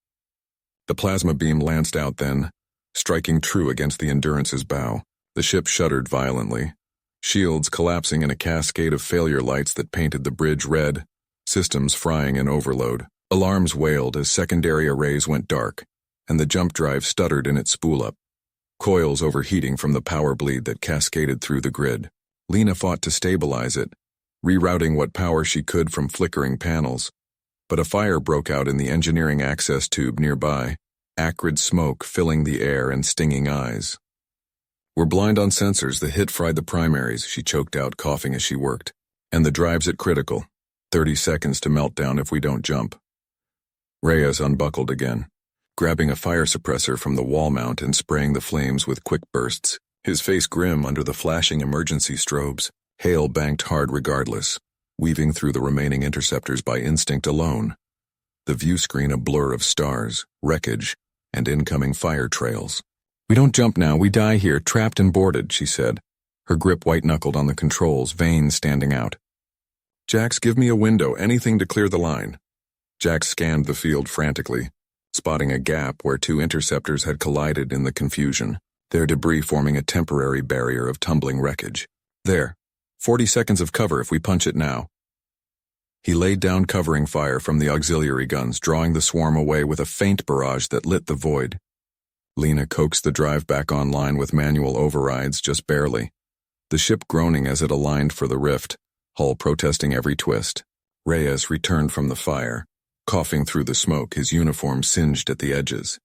The plasma beam lanced out then, striking true against the Endurance's bow. The ship shuddered violently, shields collapsing in a cascade of failure lights that painted the bridge red, systems frying in overload. Alarms wailed as secondary arrays went dark, and the jump drive stuttered in its spool-up, coils overheating from the power bleed that cascaded through the grid. Lena fought to stabilize it, rerouting what power she could from flickering panels, but a fire broke out in the engineering access tube nearby, acrid smoke filling the air and stinging eyes. "We're blind on sensors, the hit fried the primaries," she choked out, coughing as she worked. "And the drive's at critical. 30 seconds to meltdown if we don't jump." Reyes unbuckled again, grabbing a fire suppressor from the wall mount and spraying the flames with quick bursts, his face grim under the flashing emergency strobes. Hale banked hard regardless, weaving through the remaining interceptors by instinct alone, the view screen a blur of stars, wreckage, and incoming fire trails. "We don't jump now, we die here, trapped and boarded," she said, her grip white-knuckled on the controls, veins standing out. "Jax, give me a window, anything to clear the line." Jax scanned the field frantically, spotting a gap where two interceptors had collided in the confusion, their debris forming a temporary barrier of tumbling wreckage. "There. 40 seconds of cover if we punch it now." He laid down covering fire from the auxiliary guns, drawing the swarm away with a faint barrage that lit the void. Lena coaxed the drive back online with manual overrides, just barely, the ship groaning as it aligned for the rift, hull protesting every twist. Reyes returned from the fire, coughing through the smoke, his uniform singed at the edges.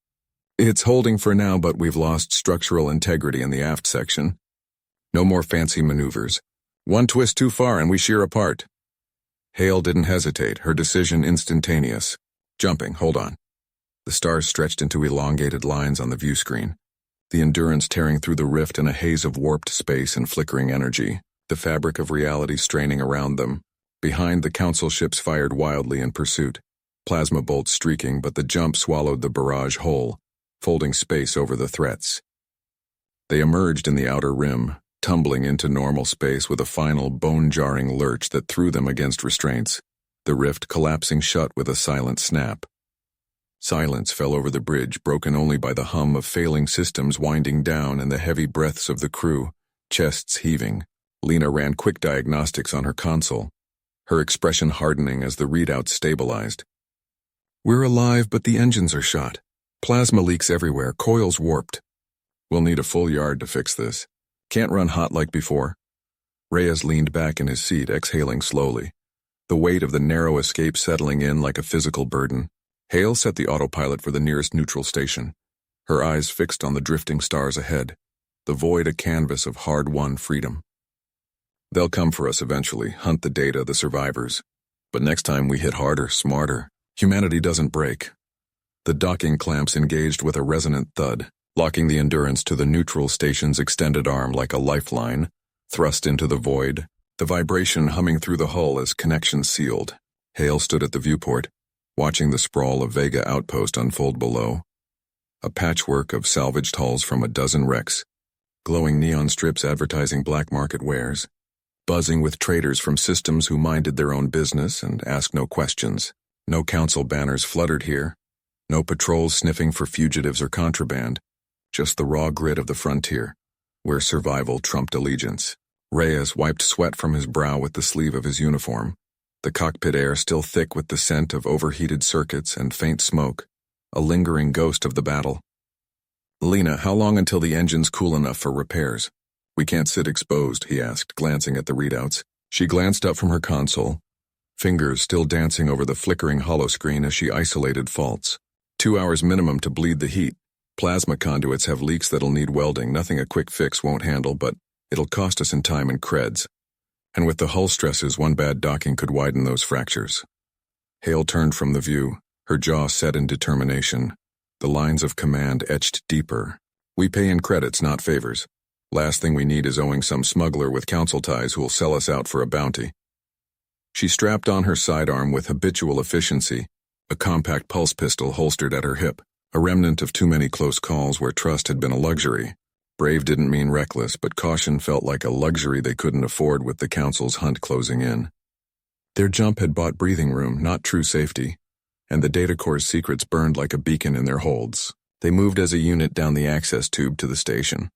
"It's holding for now, but we've lost structural integrity in the aft section. No more fancy maneuvers. One twist too far and we shear apart." Hale didn't hesitate, her decision instantaneous. "Jumping, hold on." The stars stretched into elongated lines on the view screen, the Endurance tearing through the rift in a haze of warped space and flickering energy, the fabric of reality straining around them. Behind, the Council ships fired wildly in pursuit, plasma bolts streaking, but the jump swallowed the barrage whole, folding space over the threats. They emerged in the outer rim, tumbling into normal space with a final bone-jarring lurch that threw them against restraints, the rift collapsing shut with a silent snap. Silence fell over the bridge, broken only by the hum of failing systems winding down and the heavy breaths of the crew, chests heaving. Lena ran quick diagnostics on her console, her expression hardening as the readouts stabilized. "We're alive, but the engines are shot. Plasma leaks everywhere, coils warped. We'll need a full yard to fix this. Can't run hot like before." Reyes leaned back in his seat, exhaling slowly, the weight of the narrow escape settling in like a physical burden. Hale set the autopilot for the nearest neutral station, her eyes fixed on the drifting stars ahead, the void a canvas of hard-won freedom. "They'll come for us eventually, hunt the data, the survivors. But next time we hit harder, smarter. Humanity doesn't break." The docking clamps engaged with a resonant thud, locking the Endurance to the neutral station's extended arm like a lifeline, thrust into the void, the vibration humming through the hull as connection sealed. Hale stood at the viewport, watching the sprawl of Vega Outpost unfold below. A patchwork of salvaged hulls from a dozen wrecks, glowing neon strips advertising black market wares, buzzing with traders from systems who minded their own business and asked no questions. No council banners fluttered here, no patrols sniffing for fugitives or contraband, just the raw grit of the frontier, where survival trumped allegiance. Reyes wiped sweat from his brow with the sleeve of his uniform, the cockpit air still thick with the scent of overheated circuits and faint smoke, a lingering ghost of the battle. "Lena, how long until the engine's cool enough for repairs? We can't sit exposed," he asked, glancing at the readouts. She glanced up from her console, fingers still dancing over the flickering holoscreen as she isolated faults. 2 hours minimum to bleed the heat. Plasma conduits have leaks that'll need welding, nothing a quick fix won't handle, but it'll cost us in time and creds. And with the hull stresses, one bad docking could widen those fractures. Hale turned from the view, her jaw set in determination, the lines of command etched deeper. "We pay in credits, not favors. Last thing we need is owing some smuggler with council ties who'll sell us out for a bounty." She strapped on her sidearm with habitual efficiency, a compact pulse pistol holstered at her hip, a remnant of too many close calls where trust had been a luxury. Brave didn't mean reckless, but caution felt like a luxury they couldn't afford with the council's hunt closing in. Their jump had bought breathing room, not true safety, and the data core's secrets burned like a beacon in their holds. They moved as a unit down the access tube to the station,